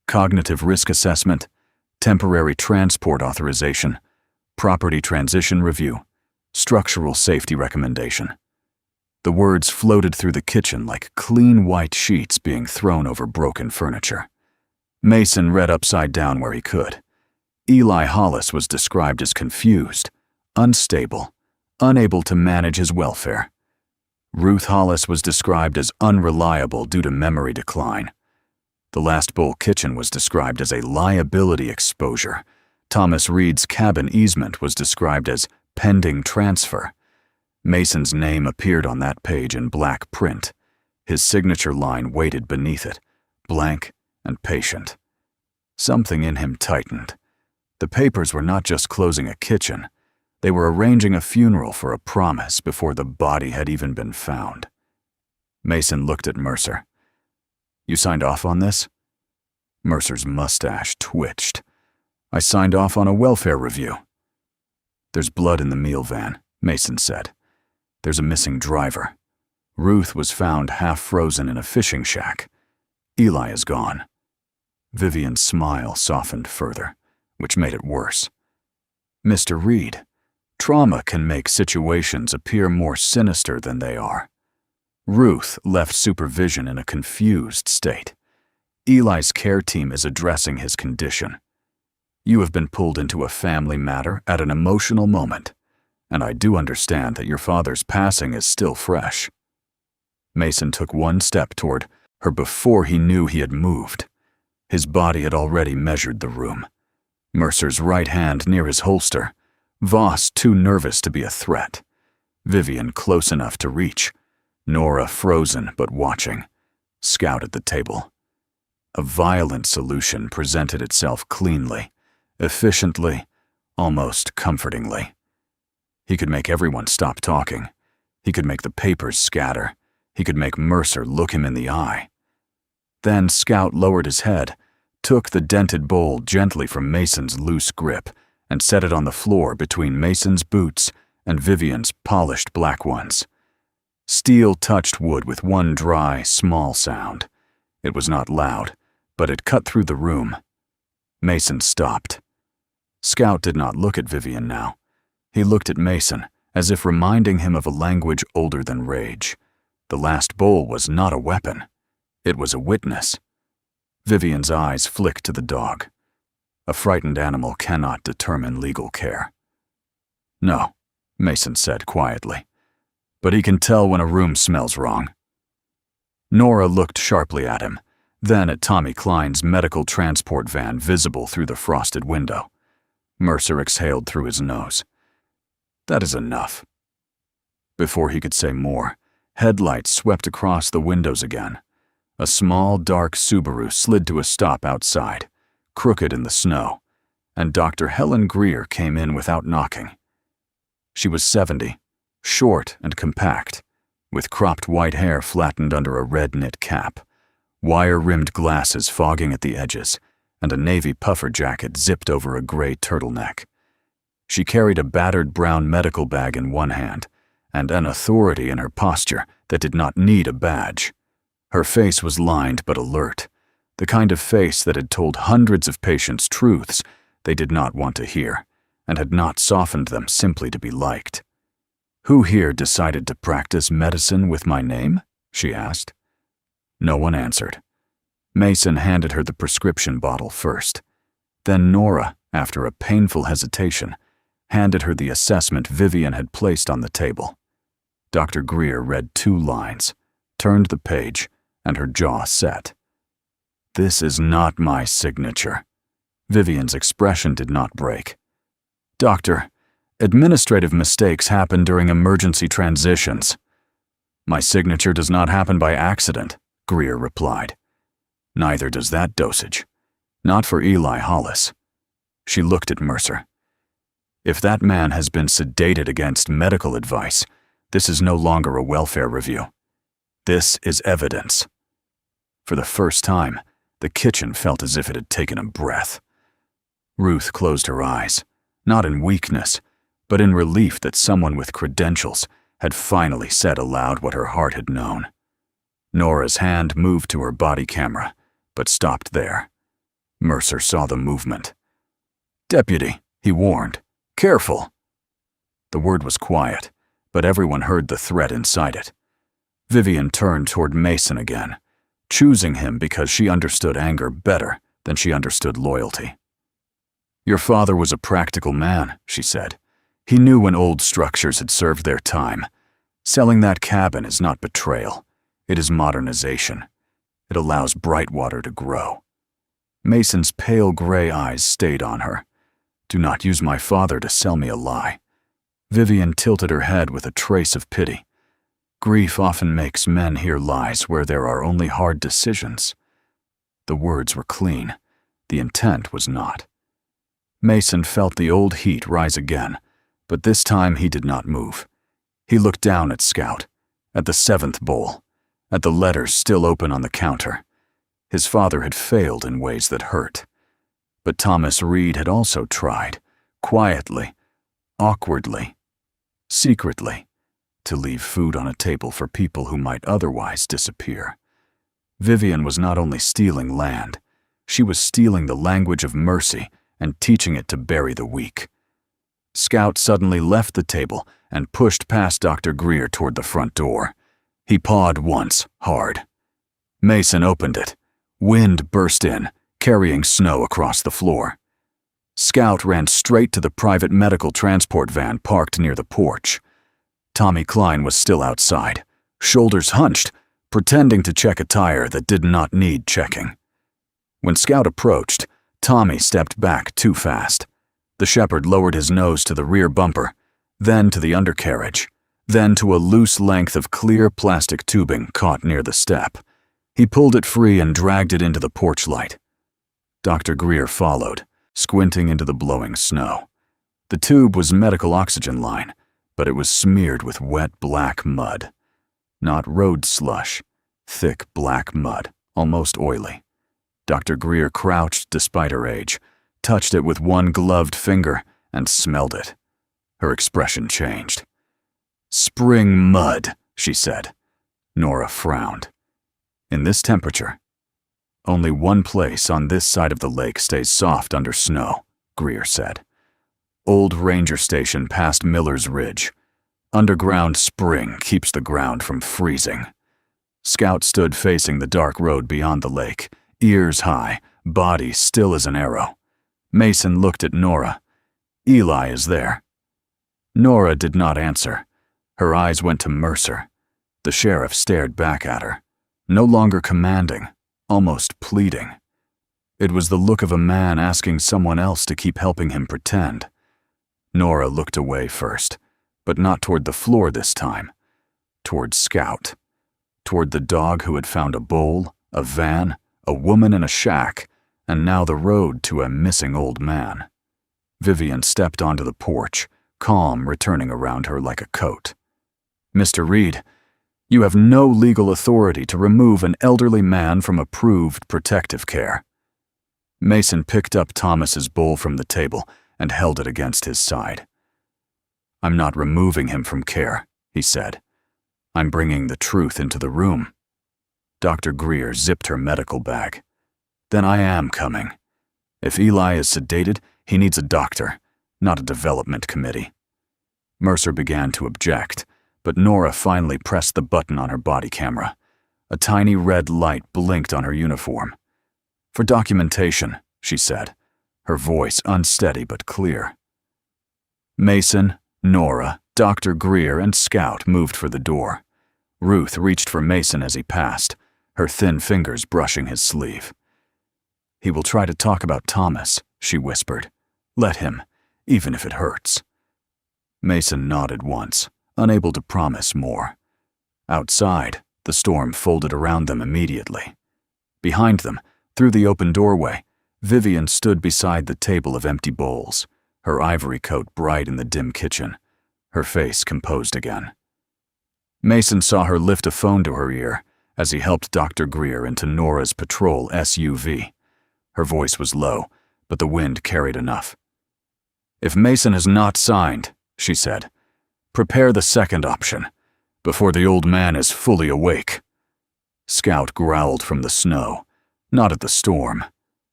cognitive risk assessment, temporary transport authorization, property transition review, structural safety recommendation. The words floated through the kitchen like clean white sheets being thrown over broken furniture. Mason read upside down where he could. Eli Hollis was described as confused, unstable, unable to manage his welfare. Ruth Hollis was described as unreliable due to memory decline. The Last Bowl kitchen was described as a liability exposure. Thomas Reed's cabin easement was described as pending transfer. Mason's name appeared on that page in black print. His signature line waited beneath it, blank and patient. Something in him tightened. The papers were not just closing a kitchen. They were arranging a funeral for a promise before the body had even been found. Mason looked at Mercer. "You signed off on this?" Mercer's mustache twitched. "I signed off on a welfare review." "There's blood in the meal van," Mason said. "There's a missing driver. Ruth was found half frozen in a fishing shack. Eli is gone." Vivian's smile softened further, which made it worse. "Mr. Reed, trauma can make situations appear more sinister than they are." Ruth left supervision in a confused state. "Eli's care team is addressing his condition. You have been pulled into a family matter at an emotional moment, and I do understand that your father's passing is still fresh." Mason took one step toward her before he knew he had moved. His body had already measured the room. Mercer's right hand near his holster, Voss too nervous to be a threat, Vivian close enough to reach, Nora frozen but watching, Scout at the table. A violent solution presented itself cleanly, efficiently, almost comfortingly. He could make everyone stop talking. He could make the papers scatter. He could make Mercer look him in the eye. Then Scout lowered his head, took the dented bowl gently from Mason's loose grip, and set it on the floor between Mason's boots and Vivian's polished black ones. Steel touched wood with one dry, small sound. It was not loud, but it cut through the room. Mason stopped. Scout did not look at Vivian now. He looked at Mason, as if reminding him of a language older than rage. The last bowl was not a weapon. It was a witness. Vivian's eyes flicked to the dog. A frightened animal cannot determine legal care. "No," Mason said quietly, "but he can tell when a room smells wrong." Nora looked sharply at him, then at Tommy Klein's medical transport van visible through the frosted window. Mercer exhaled through his nose. "That is enough." Before he could say more, headlights swept across the windows again. A small, dark Subaru slid to a stop outside, crooked in the snow, and Dr. Helen Greer came in without knocking. She was 70, short and compact, with cropped white hair flattened under a red knit cap, wire-rimmed glasses fogging at the edges, and a navy puffer jacket zipped over a gray turtleneck. She carried a battered brown medical bag in one hand, and an authority in her posture that did not need a badge. Her face was lined but alert, the kind of face that had told hundreds of patients truths they did not want to hear, and had not softened them simply to be liked. "Who here decided to practice medicine with my name?" she asked. No one answered. Mason handed her the prescription bottle first. Then Nora, after a painful hesitation, handed her the assessment Vivian had placed on the table. Dr. Greer read 2 lines, turned the page, and her jaw set. "This is not my signature." Vivian's expression did not break. "Doctor, administrative mistakes happen during emergency transitions." "My signature does not happen by accident," Greer replied. "Neither does that dosage. Not for Eli Hollis." She looked at Mercer. "If that man has been sedated against medical advice, this is no longer a welfare review. This is evidence." For the first time, the kitchen felt as if it had taken a breath. Ruth closed her eyes, not in weakness, but in relief that someone with credentials had finally said aloud what her heart had known. Nora's hand moved to her body camera, but stopped there. Mercer saw the movement. "Deputy," he warned. "Careful." The word was quiet, but everyone heard the threat inside it. Vivian turned toward Mason again, choosing him because she understood anger better than she understood loyalty. "Your father was a practical man," she said. "He knew when old structures had served their time. Selling that cabin is not betrayal. It is modernization. It allows Brightwater to grow." Mason's pale gray eyes stayed on her. "Do not use my father to sell me a lie." Vivian tilted her head with a trace of pity. "Grief often makes men hear lies where there are only hard decisions." The words were clean. The intent was not. Mason felt the old heat rise again, but this time he did not move. He looked down at Scout, at the 7th bowl, at the letters still open on the counter. His father had failed in ways that hurt. But Thomas Reed had also tried, quietly, awkwardly, secretly, to leave food on a table for people who might otherwise disappear. Vivian was not only stealing land, she was stealing the language of mercy and teaching it to bury the weak. Scout suddenly left the table and pushed past Dr. Greer toward the front door. He pawed once, hard. Mason opened it. Wind burst in, carrying snow across the floor. Scout ran straight to the private medical transport van parked near the porch. Tommy Klein was still outside, shoulders hunched, pretending to check a tire that did not need checking. When Scout approached, Tommy stepped back too fast. The shepherd lowered his nose to the rear bumper, then to the undercarriage, then to a loose length of clear plastic tubing caught near the step. He pulled it free and dragged it into the porch light. Dr. Greer followed, squinting into the blowing snow. The tube was medical oxygen line, but it was smeared with wet black mud. Not road slush, thick black mud, almost oily. Dr. Greer crouched despite her age, touched it with one gloved finger, and smelled it. Her expression changed. "Spring mud," she said. Nora frowned. "In this temperature? Only one place on this side of the lake stays soft under snow," Greer said. "Old Ranger Station past Miller's Ridge. Underground spring keeps the ground from freezing." Scout stood facing the dark road beyond the lake, ears high, body still as an arrow. Mason looked at Nora. "Eli is there." Nora did not answer. Her eyes went to Mercer. The sheriff stared back at her, no longer commanding, almost pleading. It was the look of a man asking someone else to keep helping him pretend. Nora looked away first, but not toward the floor this time. Toward Scout. Toward the dog who had found a bowl, a van, a woman in a shack, and now the road to a missing old man. Vivian stepped onto the porch, calm returning around her like a coat. "Mr. Reed, you have no legal authority to remove an elderly man from approved protective care." Mason picked up Thomas's bowl from the table and held it against his side. "I'm not removing him from care," he said. "I'm bringing the truth into the room." Dr. Greer zipped her medical bag. "Then I am coming. If Eli is sedated, he needs a doctor, not a development committee." Mercer began to object, but Nora finally pressed the button on her body camera. A tiny red light blinked on her uniform. "For documentation," she said, her voice unsteady but clear. Mason, Nora, Dr. Greer, and Scout moved for the door. Ruth reached for Mason as he passed, her thin fingers brushing his sleeve. "He will try to talk about Thomas," she whispered. "Let him, even if it hurts." Mason nodded once, unable to promise more. Outside, the storm folded around them immediately. Behind them, through the open doorway, Vivian stood beside the table of empty bowls, her ivory coat bright in the dim kitchen, her face composed again. Mason saw her lift a phone to her ear as he helped Dr. Greer into Nora's patrol SUV. Her voice was low, but the wind carried enough. "If Mason has not signed," she said, "prepare the second option, before the old man is fully awake." Scout growled from the snow, not at the storm,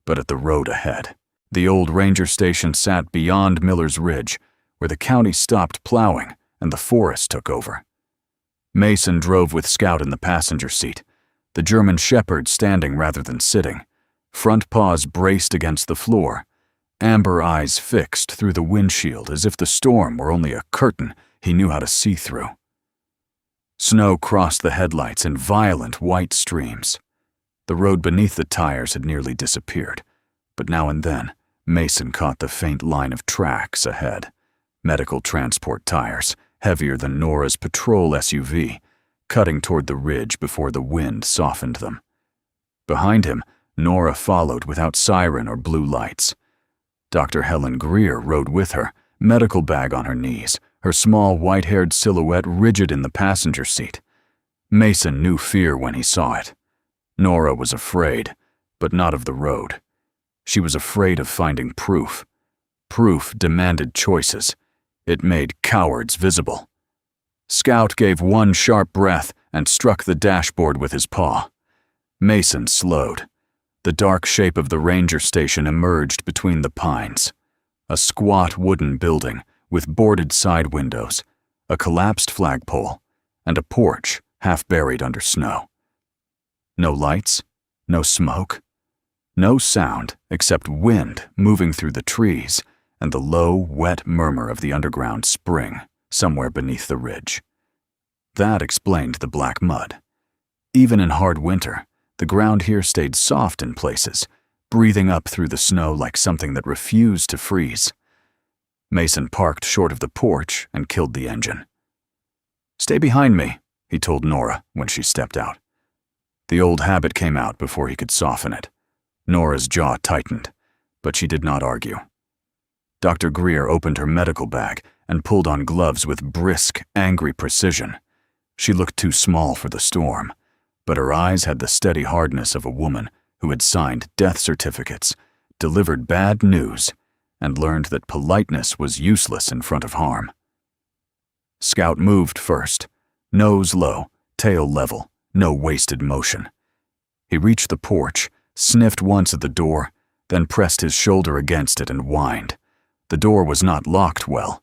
but at the road ahead. The old ranger station sat beyond Miller's Ridge, where the county stopped plowing and the forest took over. Mason drove with Scout in the passenger seat, the German shepherd standing rather than sitting, front paws braced against the floor, amber eyes fixed through the windshield as if the storm were only a curtain he knew how to see through. Snow crossed the headlights in violent white streams. The road beneath the tires had nearly disappeared, but now and then Mason caught the faint line of tracks ahead. Medical transport tires, heavier than Nora's patrol SUV, cutting toward the ridge before the wind softened them. Behind him, Nora followed without siren or blue lights. Dr. Helen Greer rode with her, medical bag on her knees, her small white-haired silhouette rigid in the passenger seat. Mason knew fear when he saw it. Nora was afraid, but not of the road. She was afraid of finding proof. Proof demanded choices. It made cowards visible. Scout gave one sharp breath and struck the dashboard with his paw. Mason slowed. The dark shape of the ranger station emerged between the pines. A squat wooden building with boarded side windows, a collapsed flagpole, and a porch half buried under snow. No lights, no smoke, no sound except wind moving through the trees and the low, wet murmur of the underground spring somewhere beneath the ridge. That explained the black mud. Even in hard winter, the ground here stayed soft in places, breathing up through the snow like something that refused to freeze. Mason parked short of the porch and killed the engine. "Stay behind me," he told Nora when she stepped out. The old habit came out before he could soften it. Nora's jaw tightened, but she did not argue. Dr. Greer opened her medical bag and pulled on gloves with brisk, angry precision. She looked too small for the storm, but her eyes had the steady hardness of a woman who had signed death certificates, delivered bad news, and learned that politeness was useless in front of harm. Scout moved first, nose low, tail level, no wasted motion. He reached the porch, sniffed once at the door, then pressed his shoulder against it and whined. The door was not locked well.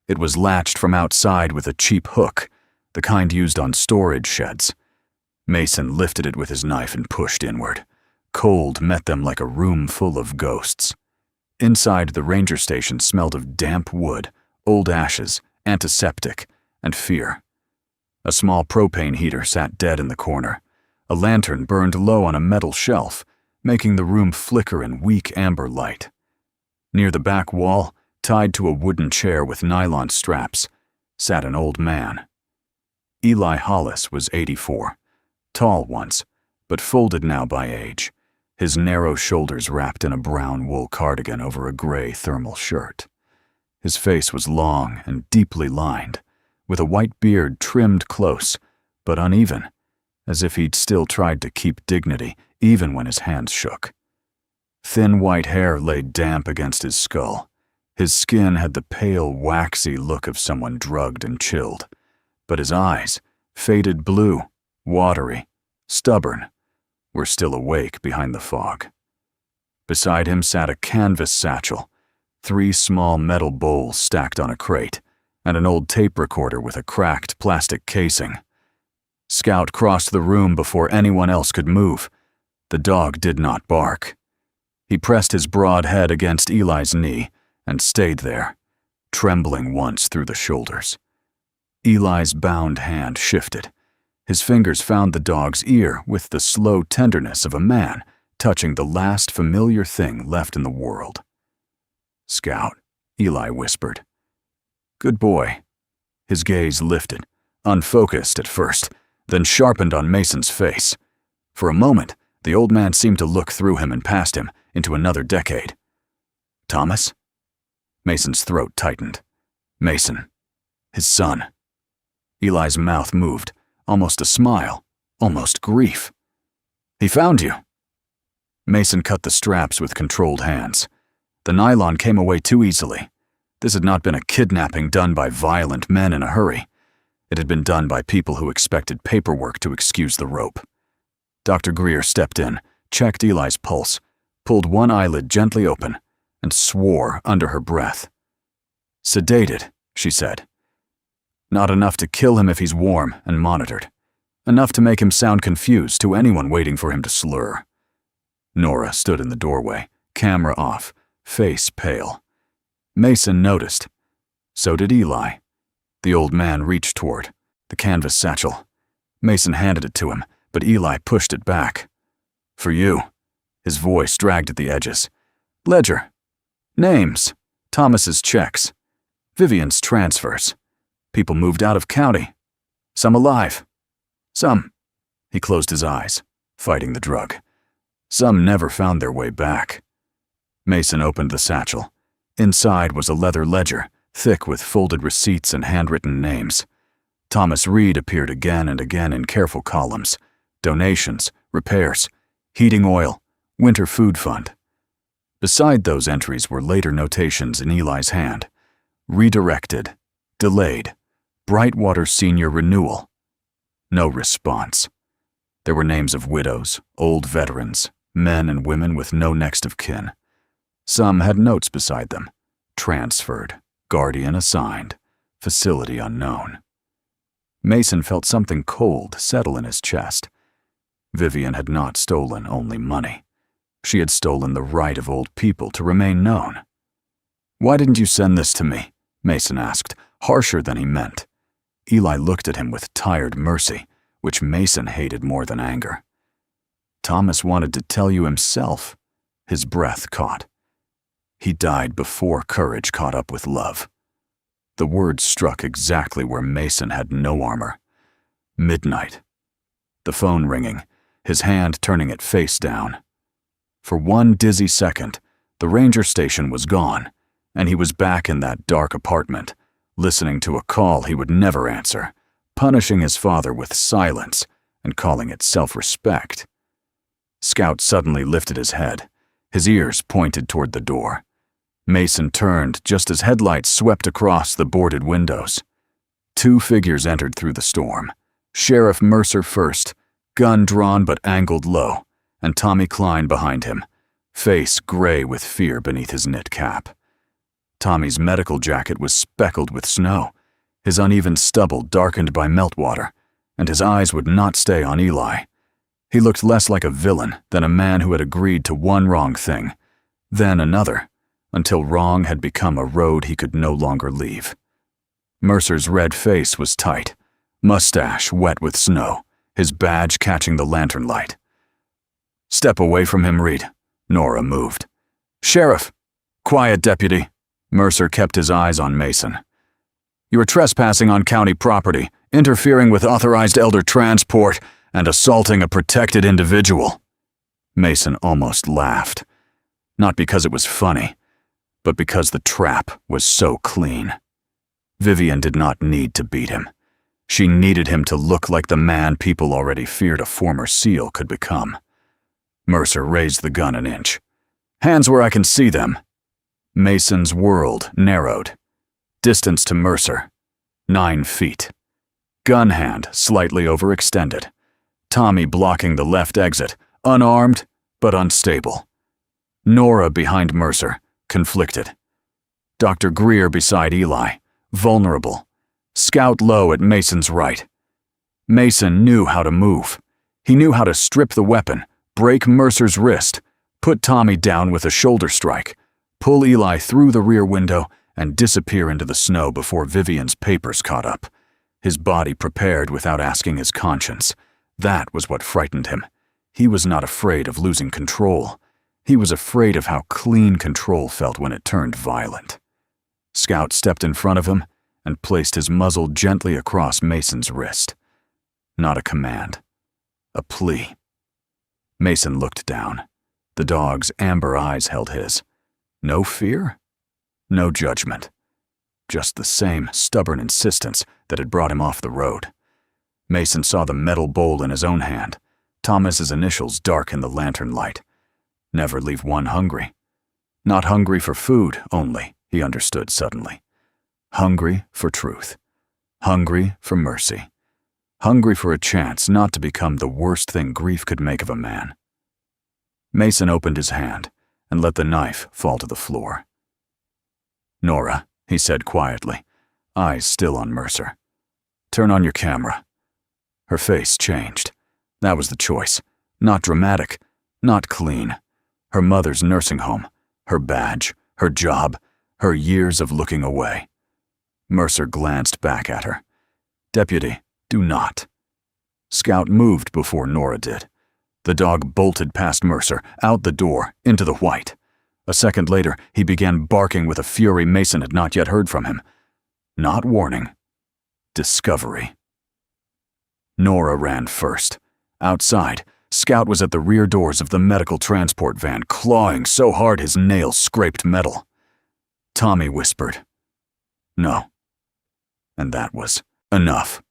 It was latched from outside with a cheap hook, the kind used on storage sheds. Mason lifted it with his knife and pushed inward. Cold met them like a room full of ghosts. Inside, the ranger station smelled of damp wood, old ashes, antiseptic, and fear. A small propane heater sat dead in the corner. A lantern burned low on a metal shelf, making the room flicker in weak amber light. Near the back wall, tied to a wooden chair with nylon straps, sat an old man. Eli Hollis was 84, tall once, but folded now by age, his narrow shoulders wrapped in a brown wool cardigan over a gray thermal shirt. His face was long and deeply lined, with a white beard trimmed close, but uneven, as if he'd still tried to keep dignity even when his hands shook. Thin white hair lay damp against his skull. His skin had the pale, waxy look of someone drugged and chilled, but his eyes, faded blue, watery, stubborn, were still awake behind the fog. Beside him sat a canvas satchel, 3 small metal bowls stacked on a crate, and an old tape recorder with a cracked plastic casing. Scout crossed the room before anyone else could move. The dog did not bark. He pressed his broad head against Eli's knee and stayed there, trembling once through the shoulders. Eli's bound hand shifted. His fingers found the dog's ear with the slow tenderness of a man touching the last familiar thing left in the world. "Scout," Eli whispered. "Good boy." His gaze lifted, unfocused at first, then sharpened on Mason's face. For a moment, the old man seemed to look through him and past him into another decade. "Thomas?" Mason's throat tightened. Mason. His son. Eli's mouth moved, almost a smile, almost grief. "He found you." Mason cut the straps with controlled hands. The nylon came away too easily. This had not been a kidnapping done by violent men in a hurry. It had been done by people who expected paperwork to excuse the rope. Dr. Greer stepped in, checked Eli's pulse, pulled one eyelid gently open, and swore under her breath. "Sedated," she said. "Not enough to kill him if he's warm and monitored. Enough to make him sound confused to anyone waiting for him to slur." Nora stood in the doorway, camera off, face pale. Mason noticed. So did Eli. The old man reached toward the canvas satchel. Mason handed it to him, but Eli pushed it back. "For you." His voice dragged at the edges. "Ledger. Names. Thomas's checks. Vivian's transfers. People moved out of county. Some alive. Some." He closed his eyes, fighting the drug. "Some never found their way back." Mason opened the satchel. Inside was a leather ledger, thick with folded receipts and handwritten names. Thomas Reed appeared again and again in careful columns. Donations, repairs, heating oil, winter food fund. Beside those entries were later notations in Eli's hand. Redirected, delayed, Brightwater Senior renewal. No response. There were names of widows, old veterans, men and women with no next of kin. Some had notes beside them. Transferred, guardian assigned, facility unknown. Mason felt something cold settle in his chest. Vivian had not stolen only money. She had stolen the right of old people to remain known. "Why didn't you send this to me?" Mason asked, harsher than he meant. Eli looked at him with tired mercy, which Mason hated more than anger. "Thomas wanted to tell you himself." His breath caught. "He died before courage caught up with love." The words struck exactly where Mason had no armor. Midnight. The phone ringing, his hand turning it face down. For one dizzy second, the ranger station was gone, and he was back in that dark apartment, listening to a call he would never answer, punishing his father with silence and calling it self-respect. Scout suddenly lifted his head, his ears pointed toward the door. Mason turned just as headlights swept across the boarded windows. Two figures entered through the storm. Sheriff Mercer first, gun drawn but angled low, and Tommy Klein behind him, face gray with fear beneath his knit cap. Tommy's medical jacket was speckled with snow, his uneven stubble darkened by meltwater, and his eyes would not stay on Eli. He looked less like a villain than a man who had agreed to one wrong thing, then another, until wrong had become a road he could no longer leave. Mercer's red face was tight, mustache wet with snow, his badge catching the lantern light. "Step away from him, Reed." Nora moved. "Sheriff!" "Quiet, deputy." Mercer kept his eyes on Mason. "You are trespassing on county property, interfering with authorized elder transport, and assaulting a protected individual." Mason almost laughed. Not because it was funny, but because the trap was so clean. Vivian did not need to beat him. She needed him to look like the man people already feared a former SEAL could become. Mercer raised the gun an inch. "Hands where I can see them." Mason's world narrowed. Distance to Mercer, 9 feet. Gun hand slightly overextended. Tommy blocking the left exit, unarmed but unstable. Nora behind Mercer, conflicted. Dr. Greer beside Eli, vulnerable. Scout low at Mason's right. Mason knew how to move. He knew how to strip the weapon, break Mercer's wrist, put Tommy down with a shoulder strike, pull Eli through the rear window, and disappear into the snow before Vivian's papers caught up. His body prepared without asking his conscience. That was what frightened him. He was not afraid of losing control. He was afraid of how clean control felt when it turned violent. Scout stepped in front of him and placed his muzzle gently across Mason's wrist. Not a command. A plea. Mason looked down. The dog's amber eyes held his. No fear? No judgment. Just the same stubborn insistence that had brought him off the road. Mason saw the metal bowl in his own hand, Thomas's initials dark in the lantern light. Never leave one hungry. Not hungry for food only, he understood suddenly. Hungry for truth. Hungry for mercy. Hungry for a chance not to become the worst thing grief could make of a man. Mason opened his hand and let the knife fall to the floor. "Nora," he said quietly, eyes still on Mercer. "Turn on your camera." Her face changed. That was the choice. Not dramatic, not clean. Her mother's nursing home, her badge, her job, her years of looking away. Mercer glanced back at her. "Deputy, do not." Scout moved before Nora did. The dog bolted past Mercer, out the door, into the white. A second later, he began barking with a fury Mason had not yet heard from him. Not warning. Discovery. Nora ran first. Outside, Scout was at the rear doors of the medical transport van, clawing so hard his nails scraped metal. Tommy whispered, "No." And that was enough.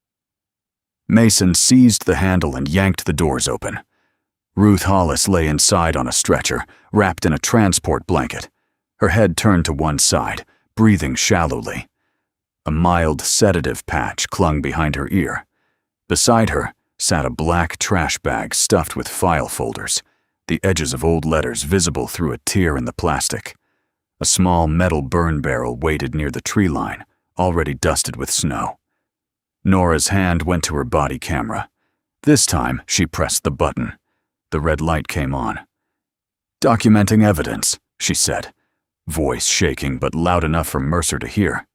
Mason seized the handle and yanked the doors open. Ruth Hollis lay inside on a stretcher, wrapped in a transport blanket, her head turned to one side, breathing shallowly. A mild sedative patch clung behind her ear. Beside her sat a black trash bag stuffed with file folders, the edges of old letters visible through a tear in the plastic. A small metal burn barrel waited near the tree line, already dusted with snow. Nora's hand went to her body camera. This time, she pressed the button. The red light came on. "Documenting evidence," she said, voice shaking but loud enough for Mercer to hear.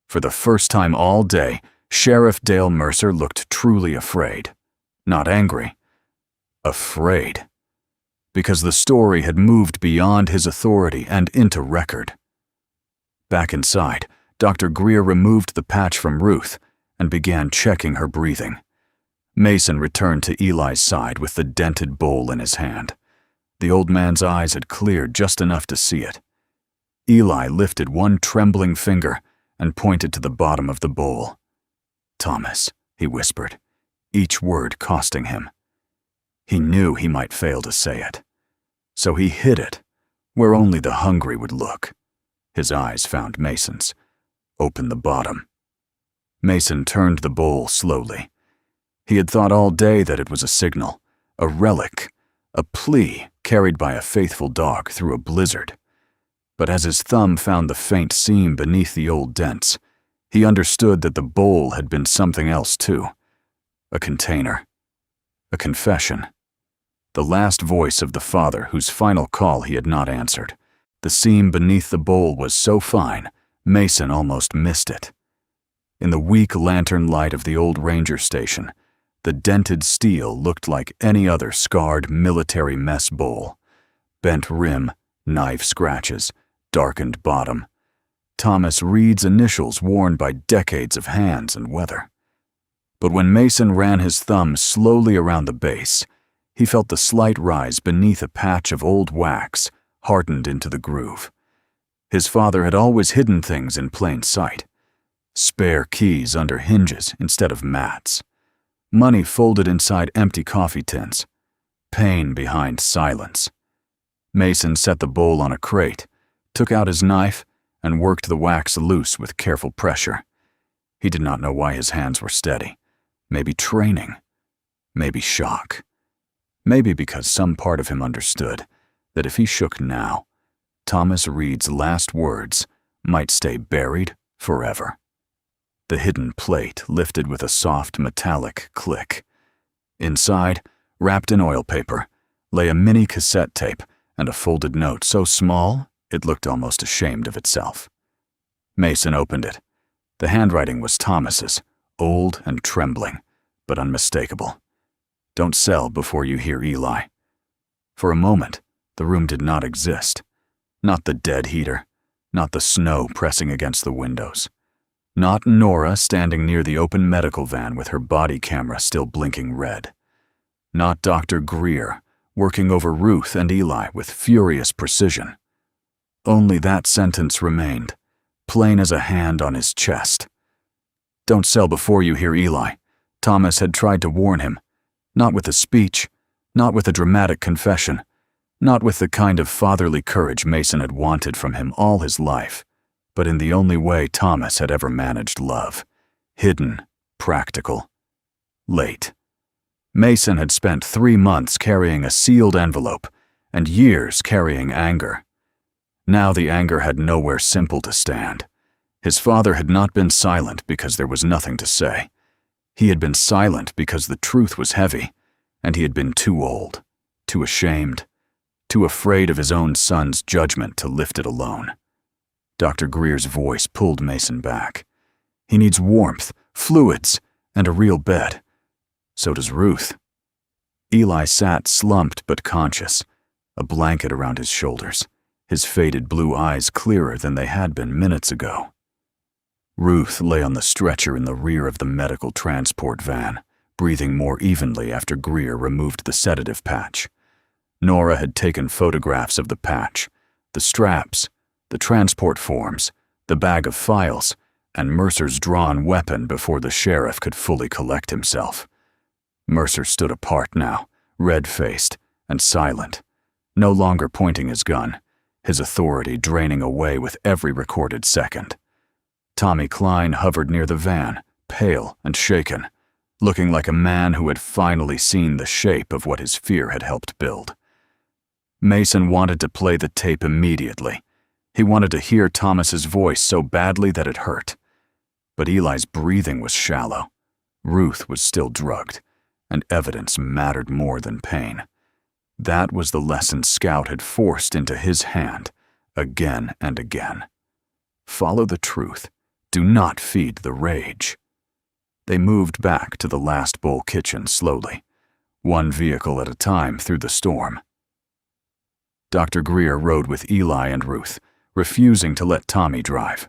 For the first time all day, Sheriff Dale Mercer looked truly afraid. Not angry. Afraid. Because the story had moved beyond his authority and into record. Back inside, Dr. Greer removed the patch from Ruth and began checking her breathing. Mason returned to Eli's side with the dented bowl in his hand. The old man's eyes had cleared just enough to see it. Eli lifted one trembling finger and pointed to the bottom of the bowl. "Thomas," he whispered, each word costing him. He knew he might fail to say it. So he hid it, where only the hungry would look. His eyes found Mason's. Open the bottom. Mason turned the bowl slowly. He had thought all day that it was a signal, a relic, a plea carried by a faithful dog through a blizzard. But as his thumb found the faint seam beneath the old dents, he understood that the bowl had been something else too. A container. A confession. The last voice of the father whose final call he had not answered. The seam beneath the bowl was so fine, Mason almost missed it. In the weak lantern light of the old ranger station, the dented steel looked like any other scarred military mess bowl. Bent rim, knife scratches, darkened bottom. Thomas Reed's initials worn by decades of hands and weather. But when Mason ran his thumb slowly around the base, he felt the slight rise beneath a patch of old wax, hardened into the groove. His father had always hidden things in plain sight. Spare keys under hinges instead of mats. Money folded inside empty coffee tins. Pain behind silence. Mason set the bowl on a crate, took out his knife, and worked the wax loose with careful pressure. He did not know why his hands were steady. Maybe training. Maybe shock. Maybe because some part of him understood that if he shook now, Thomas Reed's last words might stay buried forever. The hidden plate lifted with a soft metallic click. Inside, wrapped in oil paper, lay a mini cassette tape and a folded note so small it looked almost ashamed of itself. Mason opened it. The handwriting was Thomas's, old and trembling, but unmistakable. "Don't sell before you hear Eli." For a moment, the room did not exist. Not the dead heater, not the snow pressing against the windows. Not Nora standing near the open medical van with her body camera still blinking red. Not Dr. Greer, working over Ruth and Eli with furious precision. Only that sentence remained, plain as a hand on his chest. "Don't sell before you hear Eli." Thomas had tried to warn him, not with a speech, not with a dramatic confession, not with the kind of fatherly courage Mason had wanted from him all his life, but in the only way Thomas had ever managed love: hidden, practical, late. Mason had spent 3 months carrying a sealed envelope and years carrying anger. Now the anger had nowhere simple to stand. His father had not been silent because there was nothing to say. He had been silent because the truth was heavy, and he had been too old, too ashamed, too afraid of his own son's judgment to lift it alone. Dr. Greer's voice pulled Mason back. "He needs warmth, fluids, and a real bed. So does Ruth." Eli sat slumped but conscious, a blanket around his shoulders, his faded blue eyes clearer than they had been minutes ago. Ruth lay on the stretcher in the rear of the medical transport van, breathing more evenly after Greer removed the sedative patch. Nora had taken photographs of the patch, the straps, the transport forms, the bag of files, and Mercer's drawn weapon before the sheriff could fully collect himself. Mercer stood apart now, red-faced and silent, no longer pointing his gun, his authority draining away with every recorded second. Tommy Klein hovered near the van, pale and shaken, looking like a man who had finally seen the shape of what his fear had helped build. Mason wanted to play the tape immediately. He wanted to hear Thomas's voice so badly that it hurt. But Eli's breathing was shallow. Ruth was still drugged, and evidence mattered more than pain. That was the lesson Scout had forced into his hand, again and again. Follow the truth. Do not feed the rage. They moved back to the Last Bowl kitchen slowly, one vehicle at a time through the storm. Dr. Greer rode with Eli and Ruth, refusing to let Tommy drive.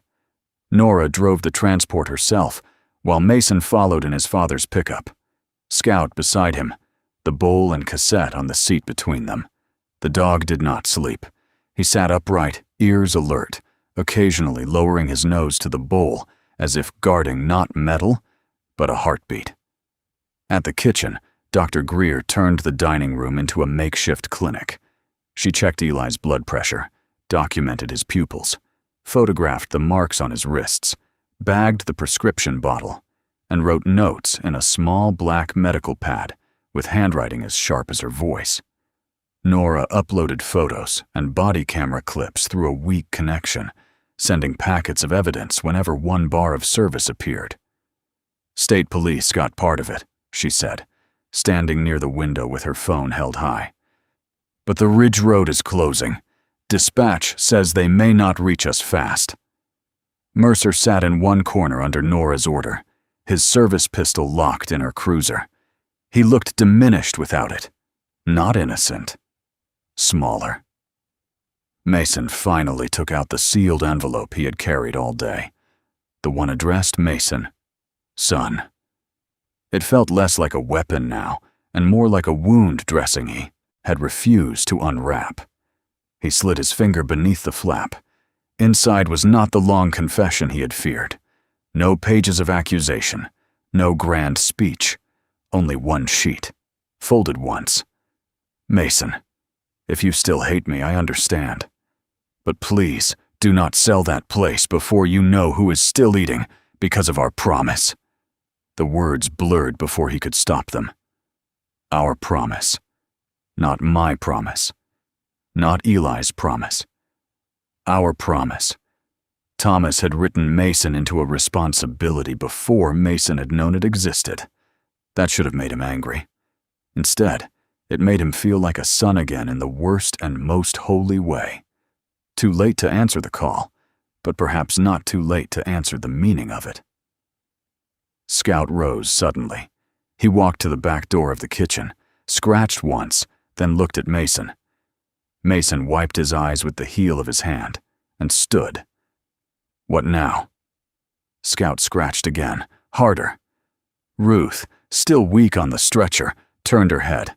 Nora drove the transport herself, while Mason followed in his father's pickup. Scout beside him, the bowl and cassette on the seat between them. The dog did not sleep. He sat upright, ears alert, occasionally lowering his nose to the bowl as if guarding not metal, but a heartbeat. At the kitchen, Dr. Greer turned the dining room into a makeshift clinic. She checked Eli's blood pressure, documented his pupils, photographed the marks on his wrists, bagged the prescription bottle, and wrote notes in a small black medical pad with handwriting as sharp as her voice. Nora uploaded photos and body camera clips through a weak connection, sending packets of evidence whenever one bar of service appeared. "State police got part of it," she said, standing near the window with her phone held high. "But the Ridge Road is closing. Dispatch says they may not reach us fast." Mercer sat in one corner under Nora's order, his service pistol locked in her cruiser. He looked diminished without it, not innocent. Smaller. Mason finally took out the sealed envelope he had carried all day, the one addressed Mason, son. It felt less like a weapon now, and more like a wound dressing he had refused to unwrap. He slid his finger beneath the flap. Inside was not the long confession he had feared. No pages of accusation, no grand speech, only one sheet, folded once. "Mason, if you still hate me, I understand. But please, do not sell that place before you know who is still eating because of our promise." The words blurred before he could stop them. Our promise. Not my promise. Not Eli's promise. Our promise. Thomas had written Mason into a responsibility before Mason had known it existed. That should have made him angry. Instead, it made him feel like a son again in the worst and most holy way. Too late to answer the call, but perhaps not too late to answer the meaning of it. Scout rose suddenly. He walked to the back door of the kitchen, scratched once, then looked at Mason. Mason wiped his eyes with the heel of his hand and stood. What now? Scout scratched again, harder. Ruth, still weak on the stretcher, turned her head.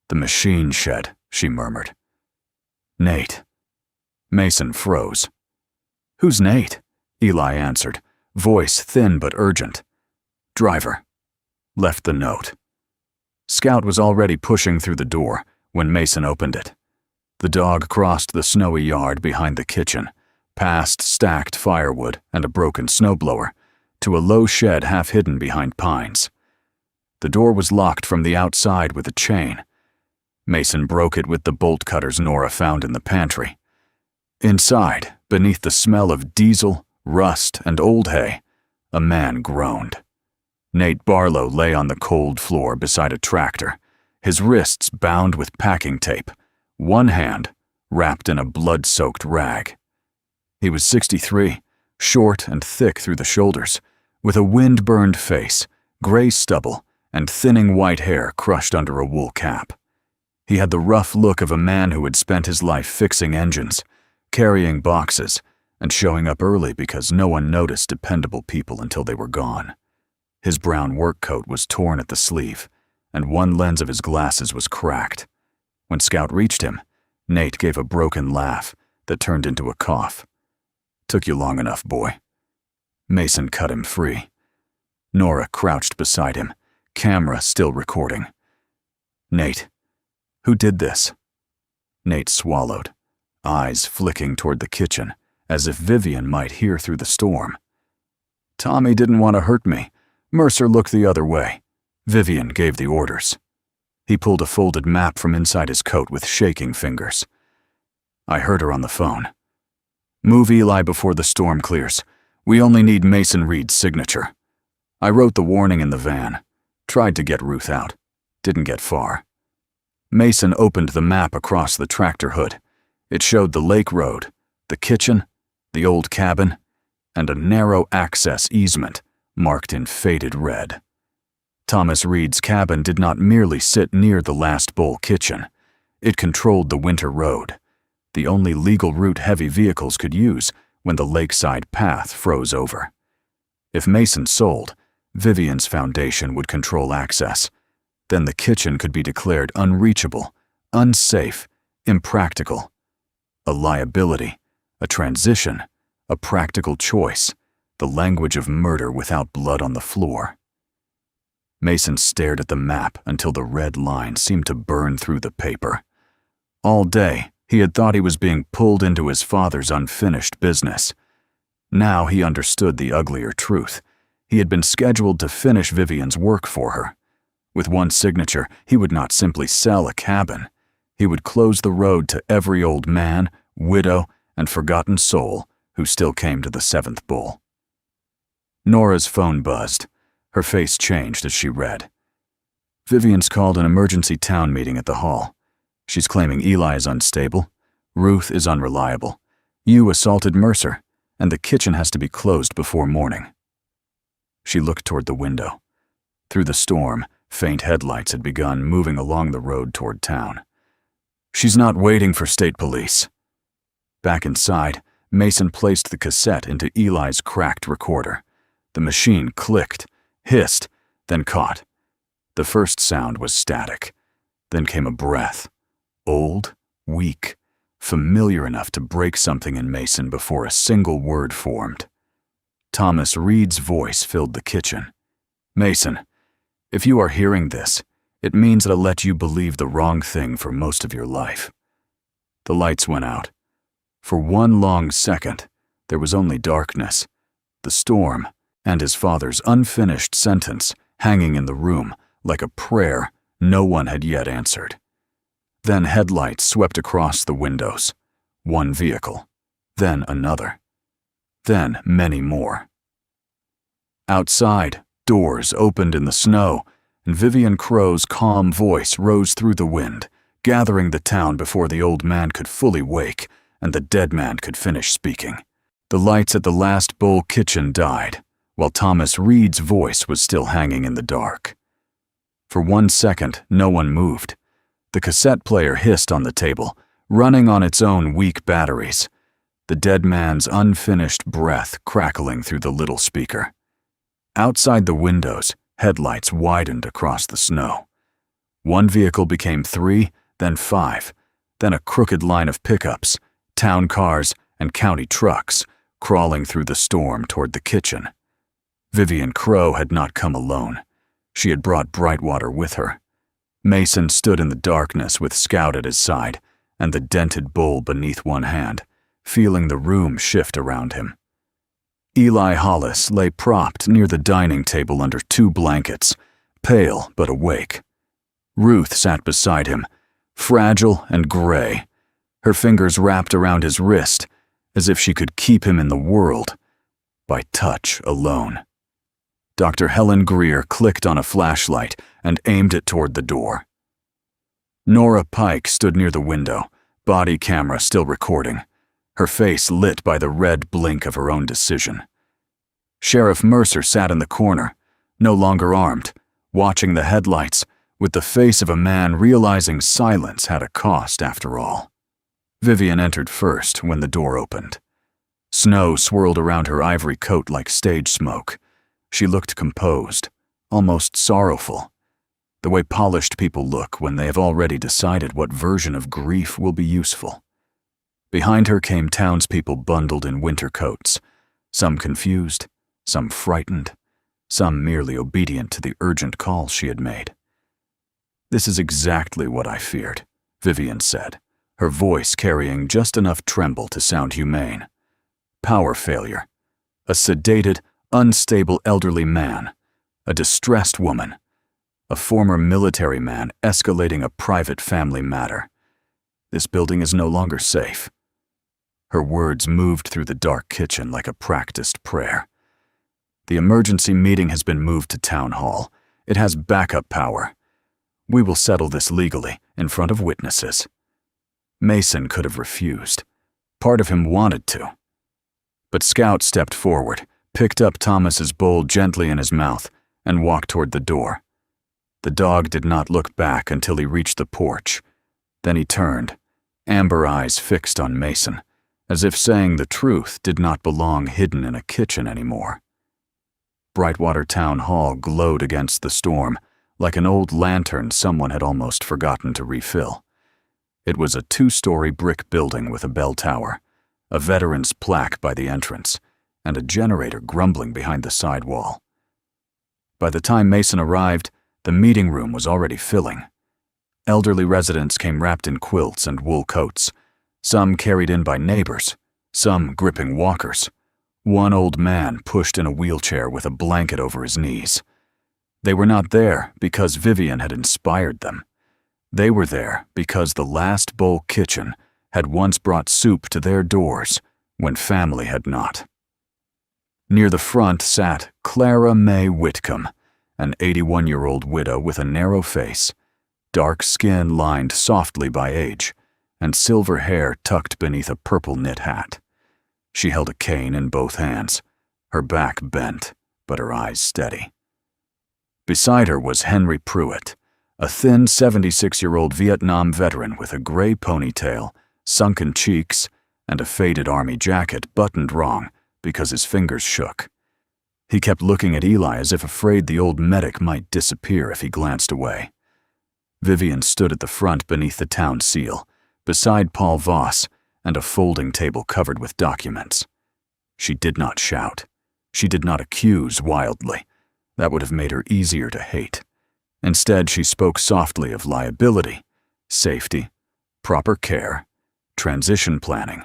"The machine shed," she murmured. "Nate." Mason froze. "Who's Nate?" Eli answered, voice thin but urgent. "Driver." Left the note. Scout was already pushing through the door when Mason opened it. The dog crossed the snowy yard behind the kitchen, past stacked firewood and a broken snowblower, to a low shed half hidden behind pines. The door was locked from the outside with a chain. Mason broke it with the bolt cutters Nora found in the pantry. Inside, beneath the smell of diesel, rust, and old hay, a man groaned. Nate Barlow lay on the cold floor beside a tractor, his wrists bound with packing tape, one hand wrapped in a blood-soaked rag. He was 63, short and thick through the shoulders, with a wind-burned face, gray stubble, and thinning white hair crushed under a wool cap. He had the rough look of a man who had spent his life fixing engines, carrying boxes, and showing up early because no one noticed dependable people until they were gone. His brown work coat was torn at the sleeve, and one lens of his glasses was cracked. When Scout reached him, Nate gave a broken laugh that turned into a cough. "Took you long enough, boy." Mason cut him free. Nora crouched beside him, camera still recording. "Nate, who did this?" Nate swallowed, eyes flicking toward the kitchen, as if Vivian might hear through the storm. "Tommy didn't want to hurt me. Mercer looked the other way. Vivian gave the orders." He pulled a folded map from inside his coat with shaking fingers. "I heard her on the phone. Move Eli before the storm clears. We only need Mason Reed's signature. I wrote the warning in the van. Tried to get Ruth out. Didn't get far." Mason opened the map across the tractor hood. It showed the lake road, the kitchen, the old cabin, and a narrow access easement marked in faded red. Thomas Reed's cabin did not merely sit near the Last Bowl kitchen. It controlled the winter road, the only legal route heavy vehicles could use when the lakeside path froze over. If Mason sold, Vivian's foundation would control access. Then the kitchen could be declared unreachable, unsafe, impractical. A liability, a transition, a practical choice, the language of murder without blood on the floor. Mason stared at the map until the red line seemed to burn through the paper. All day, he had thought he was being pulled into his father's unfinished business. Now he understood the uglier truth. He had been scheduled to finish Vivian's work for her. With one signature, he would not simply sell a cabin. He would close the road to every old man, widow, and forgotten soul who still came to the Seventh Bull. Nora's phone buzzed. Her face changed as she read. "Vivian's called an emergency town meeting at the hall. She's claiming Eli is unstable, Ruth is unreliable, you assaulted Mercer, and the kitchen has to be closed before morning." She looked toward the window. Through the storm, faint headlights had begun moving along the road toward town. "She's not waiting for state police." Back inside, Mason placed the cassette into Eli's cracked recorder. The machine clicked, hissed, then caught. The first sound was static. Then came a breath. Old, weak, familiar enough to break something in Mason before a single word formed. Thomas Reed's voice filled the kitchen. "Mason, if you are hearing this, it means that I let you believe the wrong thing for most of your life." The lights went out. For one long second, there was only darkness, the storm, and his father's unfinished sentence hanging in the room like a prayer no one had yet answered. Then headlights swept across the windows. One vehicle, then another. then many more. Outside, doors opened in the snow, and Vivian Crow's calm voice rose through the wind, gathering the town before the old man could fully wake and the dead man could finish speaking. The lights at the last Bull kitchen died, while Thomas Reed's voice was still hanging in the dark. For 1 second, no one moved. The cassette player hissed on the table, running on its own weak batteries, the dead man's unfinished breath crackling through the little speaker. Outside the windows, headlights widened across the snow. One vehicle became 3, then 5, then a crooked line of pickups, town cars, and county trucks crawling through the storm toward the kitchen. Vivian Crow had not come alone. She had brought Brightwater with her. Mason stood in the darkness with Scout at his side and the dented bull beneath one hand, feeling the room shift around him. Eli Hollis lay propped near the dining table under 2 blankets, pale but awake. Ruth sat beside him, fragile and gray, her fingers wrapped around his wrist as if she could keep him in the world by touch alone. Dr. Helen Greer clicked on a flashlight and aimed it toward the door. Nora Pike stood near the window, body camera still recording, her face lit by the red blink of her own decision. Sheriff Mercer sat in the corner, no longer armed, watching the headlights, with the face of a man realizing silence had a cost after all. Vivian entered first when the door opened. Snow swirled around her ivory coat like stage smoke. She looked composed, almost sorrowful, the way polished people look when they have already decided what version of grief will be useful. Behind her came townspeople bundled in winter coats, some confused, some frightened, some merely obedient to the urgent call she had made. "This is exactly what I feared," Vivian said, her voice carrying just enough tremble to sound humane. Power failure. A sedated, unstable elderly man. A distressed woman. A former military man escalating a private family matter. This building is no longer safe. Her words moved through the dark kitchen like a practiced prayer. The emergency meeting has been moved to town hall. It has backup power. We will settle this legally, in front of witnesses. Mason could have refused. Part of him wanted to. But Scout stepped forward, picked up Thomas's bowl gently in his mouth, and walked toward the door. The dog did not look back until he reached the porch. Then he turned, amber eyes fixed on Mason, as if saying the truth did not belong hidden in a kitchen anymore. Brightwater Town Hall glowed against the storm, like an old lantern someone had almost forgotten to refill. It was a 2-story brick building with a bell tower, a veteran's plaque by the entrance, and a generator grumbling behind the side wall. By the time Mason arrived, the meeting room was already filling. Elderly residents came wrapped in quilts and wool coats, some carried in by neighbors, some gripping walkers. One old man pushed in a wheelchair with a blanket over his knees. They were not there because Vivian had inspired them. They were there because the last Bull kitchen had once brought soup to their doors when family had not. Near the front sat Clara May Whitcomb, an 81-year-old widow with a narrow face, dark skin lined softly by age, and silver hair tucked beneath a purple knit hat. She held a cane in both hands, her back bent, but her eyes steady. Beside her was Henry Pruitt, a thin 76-year-old Vietnam veteran with a gray ponytail, sunken cheeks, and a faded army jacket buttoned wrong because his fingers shook. He kept looking at Eli as if afraid the old medic might disappear if he glanced away. Vivian stood at the front beneath the town seal, beside Paul Voss and a folding table covered with documents. She did not shout. She did not accuse wildly. That would have made her easier to hate. Instead, she spoke softly of liability, safety, proper care, transition planning,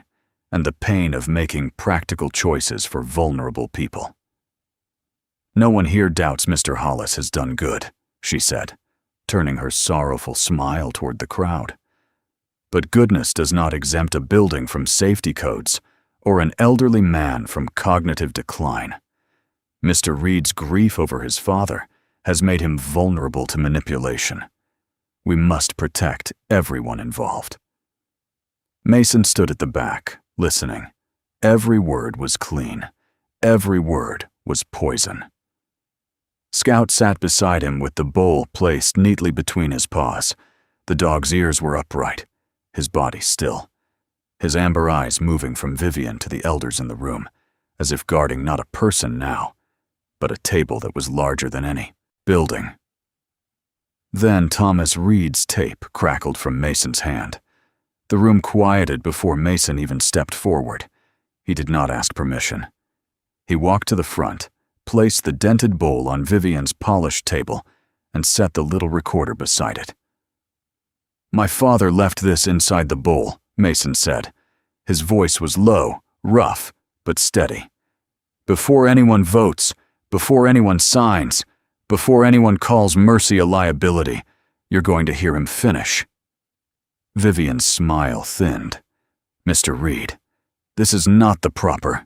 and the pain of making practical choices for vulnerable people. "No one here doubts Mr. Hollis has done good," she said, turning her sorrowful smile toward the crowd. "But goodness does not exempt a building from safety codes or an elderly man from cognitive decline. Mr. Reed's grief over his father has made him vulnerable to manipulation. We must protect everyone involved. Mason stood at the back, listening. Every word was clean. Every word was poison. Scout sat beside him with the bowl placed neatly between his paws. The dog's ears were upright, his body still, his amber eyes moving from Vivian to the elders in the room, as if guarding not a person now, but a table that was larger than any building. Then Thomas Reed's tape crackled from Mason's hand. The room quieted before Mason even stepped forward. He did not ask permission. He walked to the front, placed the dented bowl on Vivian's polished table, and set the little recorder beside it. "My father left this inside the bowl," Mason said. His voice was low, rough, but steady. "Before anyone votes, before anyone signs, before anyone calls mercy a liability, you're going to hear him finish." Vivian's smile thinned. "Mr. Reed, this is not the proper."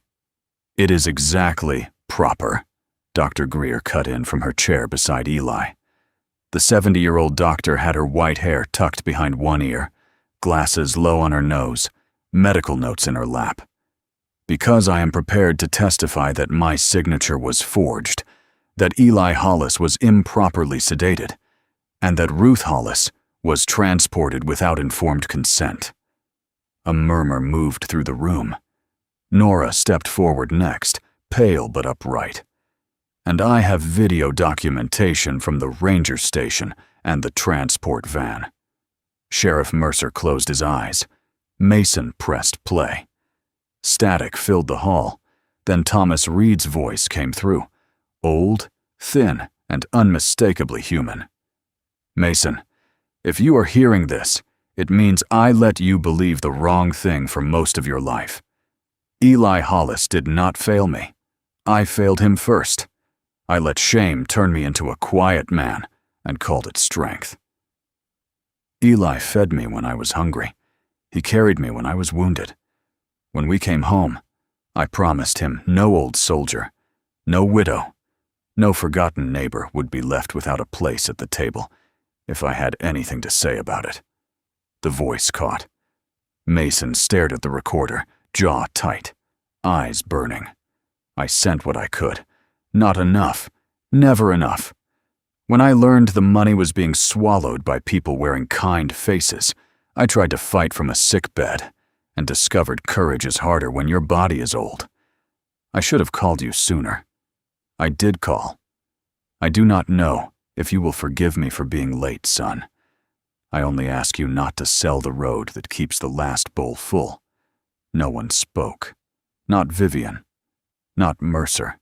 "It is exactly proper," Dr. Greer cut in from her chair beside Eli. The 70-year-old doctor had her white hair tucked behind one ear, glasses low on her nose, medical notes in her lap. "Because I am prepared to testify that my signature was forged, that Eli Hollis was improperly sedated, and that Ruth Hollis was transported without informed consent." A murmur moved through the room. Nora stepped forward next, pale but upright. "And I have video documentation from the ranger station and the transport van." Sheriff Mercer closed his eyes. Mason pressed play. Static filled the hall. Then Thomas Reed's voice came through, old, thin, and unmistakably human. "Mason, if you are hearing this, it means I let you believe the wrong thing for most of your life. Eli Hollis did not fail me. I failed him first. I let shame turn me into a quiet man and called it strength. Eli fed me when I was hungry. He carried me when I was wounded. When we came home, I promised him no old soldier, no widow, no forgotten neighbor would be left without a place at the table if I had anything to say about it." The voice caught. Mason stared at the recorder, jaw tight, eyes burning. "I sent what I could. Not enough. Never enough. When I learned the money was being swallowed by people wearing kind faces, I tried to fight from a sick bed and discovered courage is harder when your body is old. I should have called you sooner. I did call. I do not know if you will forgive me for being late, son. I only ask you not to sell the road that keeps the last bowl full." No one spoke. Not Vivian. Not Mercer.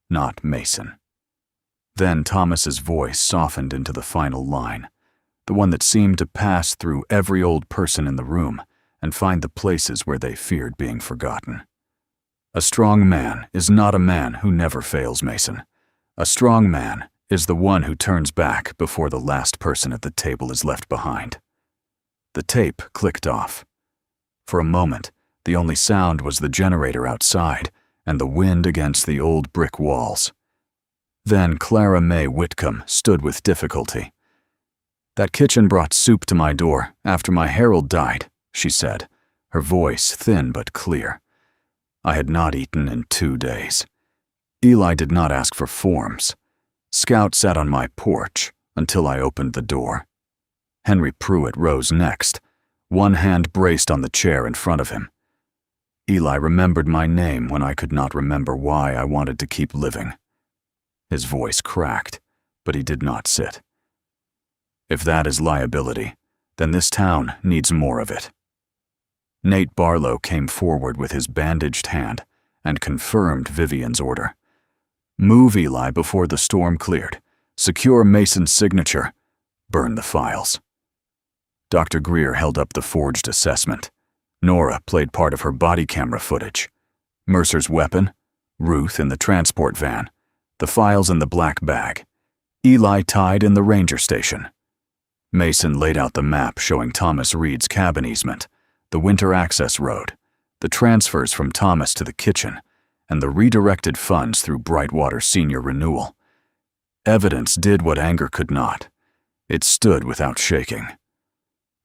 Not Mason. Then Thomas's voice softened into the final line, the one that seemed to pass through every old person in the room and find the places where they feared being forgotten. "A strong man is not a man who never fails, Mason. A strong man is the one who turns back before the last person at the table is left behind." The tape clicked off. For a moment, the only sound was the generator outside and the wind against the old brick walls. Then Clara May Whitcomb stood with difficulty. "That kitchen brought soup to my door after my Harold died," she said, her voice thin but clear. "I had not eaten in 2 days. Eli did not ask for forms. Scout sat on my porch until I opened the door." Henry Pruitt rose next, one hand braced on the chair in front of him. "Eli remembered my name when I could not remember why I wanted to keep living." His voice cracked, but he did not sit. "If that is liability, then this town needs more of it." Nate Barlow came forward with his bandaged hand and confirmed Vivian's order. "Move Eli before the storm cleared. Secure Mason's signature. Burn the files." Dr. Greer held up the forged assessment. Nora played part of her body camera footage. Mercer's weapon, Ruth in the transport van, the files in the black bag, Eli tied in the ranger station. Mason laid out the map showing Thomas Reed's cabin easement, the winter access road, the transfers from Thomas to the kitchen, and the redirected funds through Brightwater Senior Renewal. Evidence did what anger could not. It stood without shaking.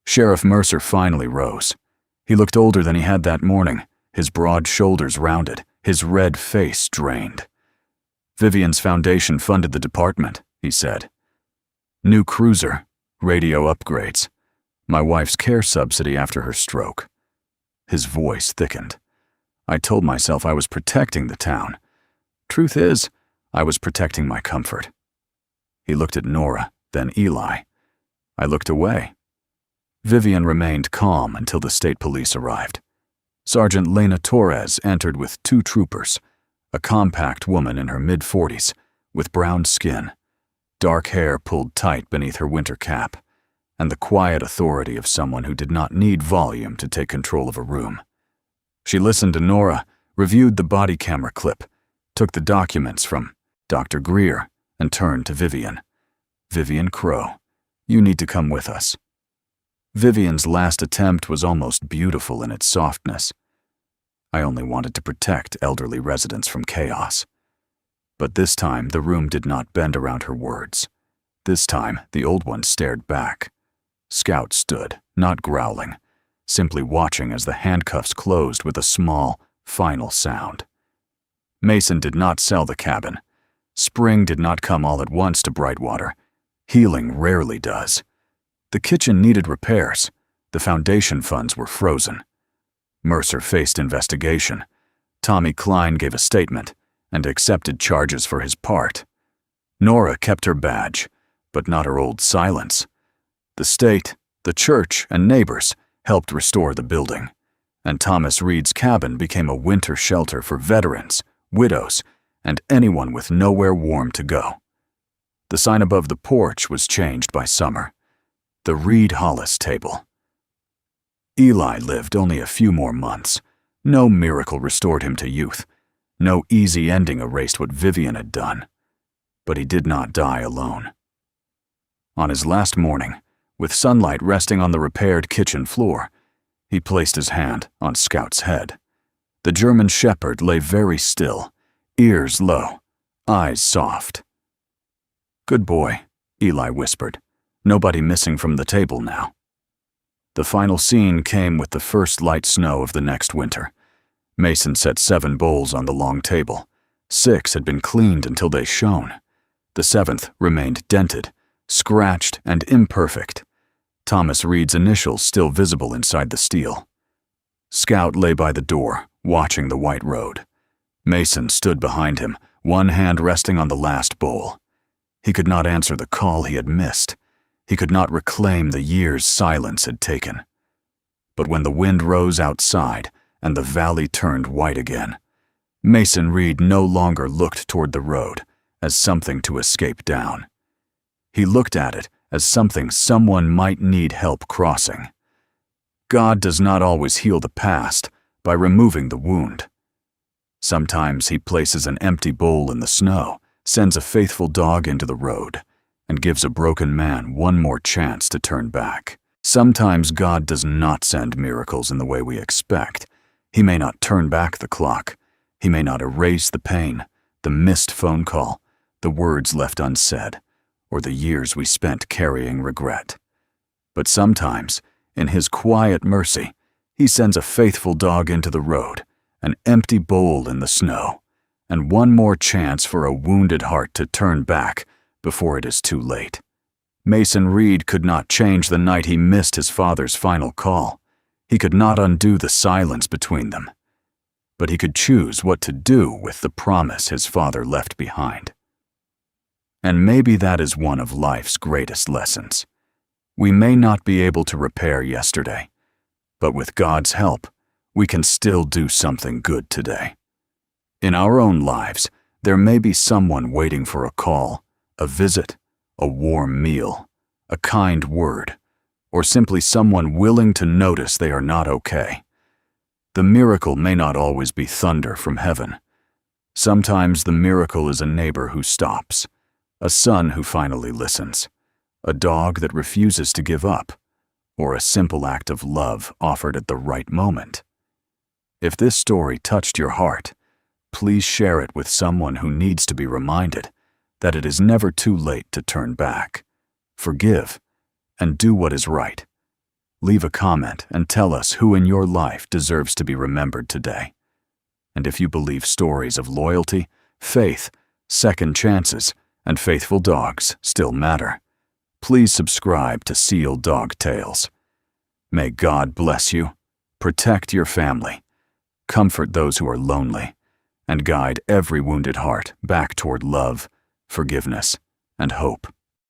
Sheriff Mercer finally rose. He looked older than he had that morning, his broad shoulders rounded, his red face drained. "Vivian's foundation funded the department," he said. "New cruiser, radio upgrades, my wife's care subsidy after her stroke." His voice thickened. "I told myself I was protecting the town. Truth is, I was protecting my comfort." He looked at Nora, then Eli. I looked away. Vivian remained calm until the state police arrived. Sergeant Lena Torres entered with 2 troopers, a compact woman in her mid-40s, with brown skin, dark hair pulled tight beneath her winter cap, and the quiet authority of someone who did not need volume to take control of a room. She listened to Nora, reviewed the body camera clip, took the documents from Dr. Greer, and turned to Vivian. "Vivian Crow, you need to come with us." Vivian's last attempt was almost beautiful in its softness. "I only wanted to protect elderly residents from chaos." But this time the room did not bend around her words. This time the old one stared back. Scout stood, not growling, simply watching as the handcuffs closed with a small, final sound. Mason did not sell the cabin. Spring did not come all at once to Brightwater. Healing rarely does. The kitchen needed repairs. The foundation funds were frozen. Mercer faced investigation. Tommy Klein gave a statement and accepted charges for his part. Nora kept her badge, but not her old silence. The state, the church, and neighbors helped restore the building, and Thomas Reed's cabin became a winter shelter for veterans, widows, and anyone with nowhere warm to go. The sign above the porch was changed by summer. The Reed Hollis table. Eli lived only a few more months. No miracle restored him to youth. No easy ending erased what Vivian had done. But he did not die alone. On his last morning, with sunlight resting on the repaired kitchen floor, he placed his hand on Scout's head. The German shepherd lay very still, ears low, eyes soft. "Good boy," Eli whispered. "Nobody missing from the table now." The final scene came with the first light snow of the next winter. Mason set 7 bowls on the long table. 6 had been cleaned until they shone. The 7th remained dented, scratched, and imperfect. Thomas Reed's initials still visible inside the steel. Scout lay by the door, watching the white road. Mason stood behind him, one hand resting on the last bowl. He could not answer the call he had missed. He could not reclaim the years silence had taken. But when the wind rose outside and the valley turned white again, Mason Reed no longer looked toward the road as something to escape down. He looked at it as something someone might need help crossing. God does not always heal the past by removing the wound. Sometimes he places an empty bowl in the snow, sends a faithful dog into the road, and gives a broken man one more chance to turn back. Sometimes God does not send miracles in the way we expect. He may not turn back the clock. He may not erase the pain, the missed phone call, the words left unsaid, or the years we spent carrying regret. But sometimes, in his quiet mercy, he sends a faithful dog into the road, an empty bowl in the snow, and one more chance for a wounded heart to turn back before it is too late. Mason Reed could not change the night he missed his father's final call. He could not undo the silence between them. But he could choose what to do with the promise his father left behind. And maybe that is one of life's greatest lessons. We may not be able to repair yesterday, but with God's help, we can still do something good today. In our own lives, there may be someone waiting for a call, a visit, a warm meal, a kind word, or simply someone willing to notice they are not okay. The miracle may not always be thunder from heaven. Sometimes the miracle is a neighbor who stops, a son who finally listens, a dog that refuses to give up, or a simple act of love offered at the right moment. If this story touched your heart, please share it with someone who needs to be reminded that it is never too late to turn back. Forgive and do what is right. Leave a comment and tell us who in your life deserves to be remembered today. And if you believe stories of loyalty, faith, second chances, and faithful dogs still matter, please subscribe to Seal Dog Tales. May God bless you, protect your family, comfort those who are lonely, and guide every wounded heart back toward love, forgiveness, and hope.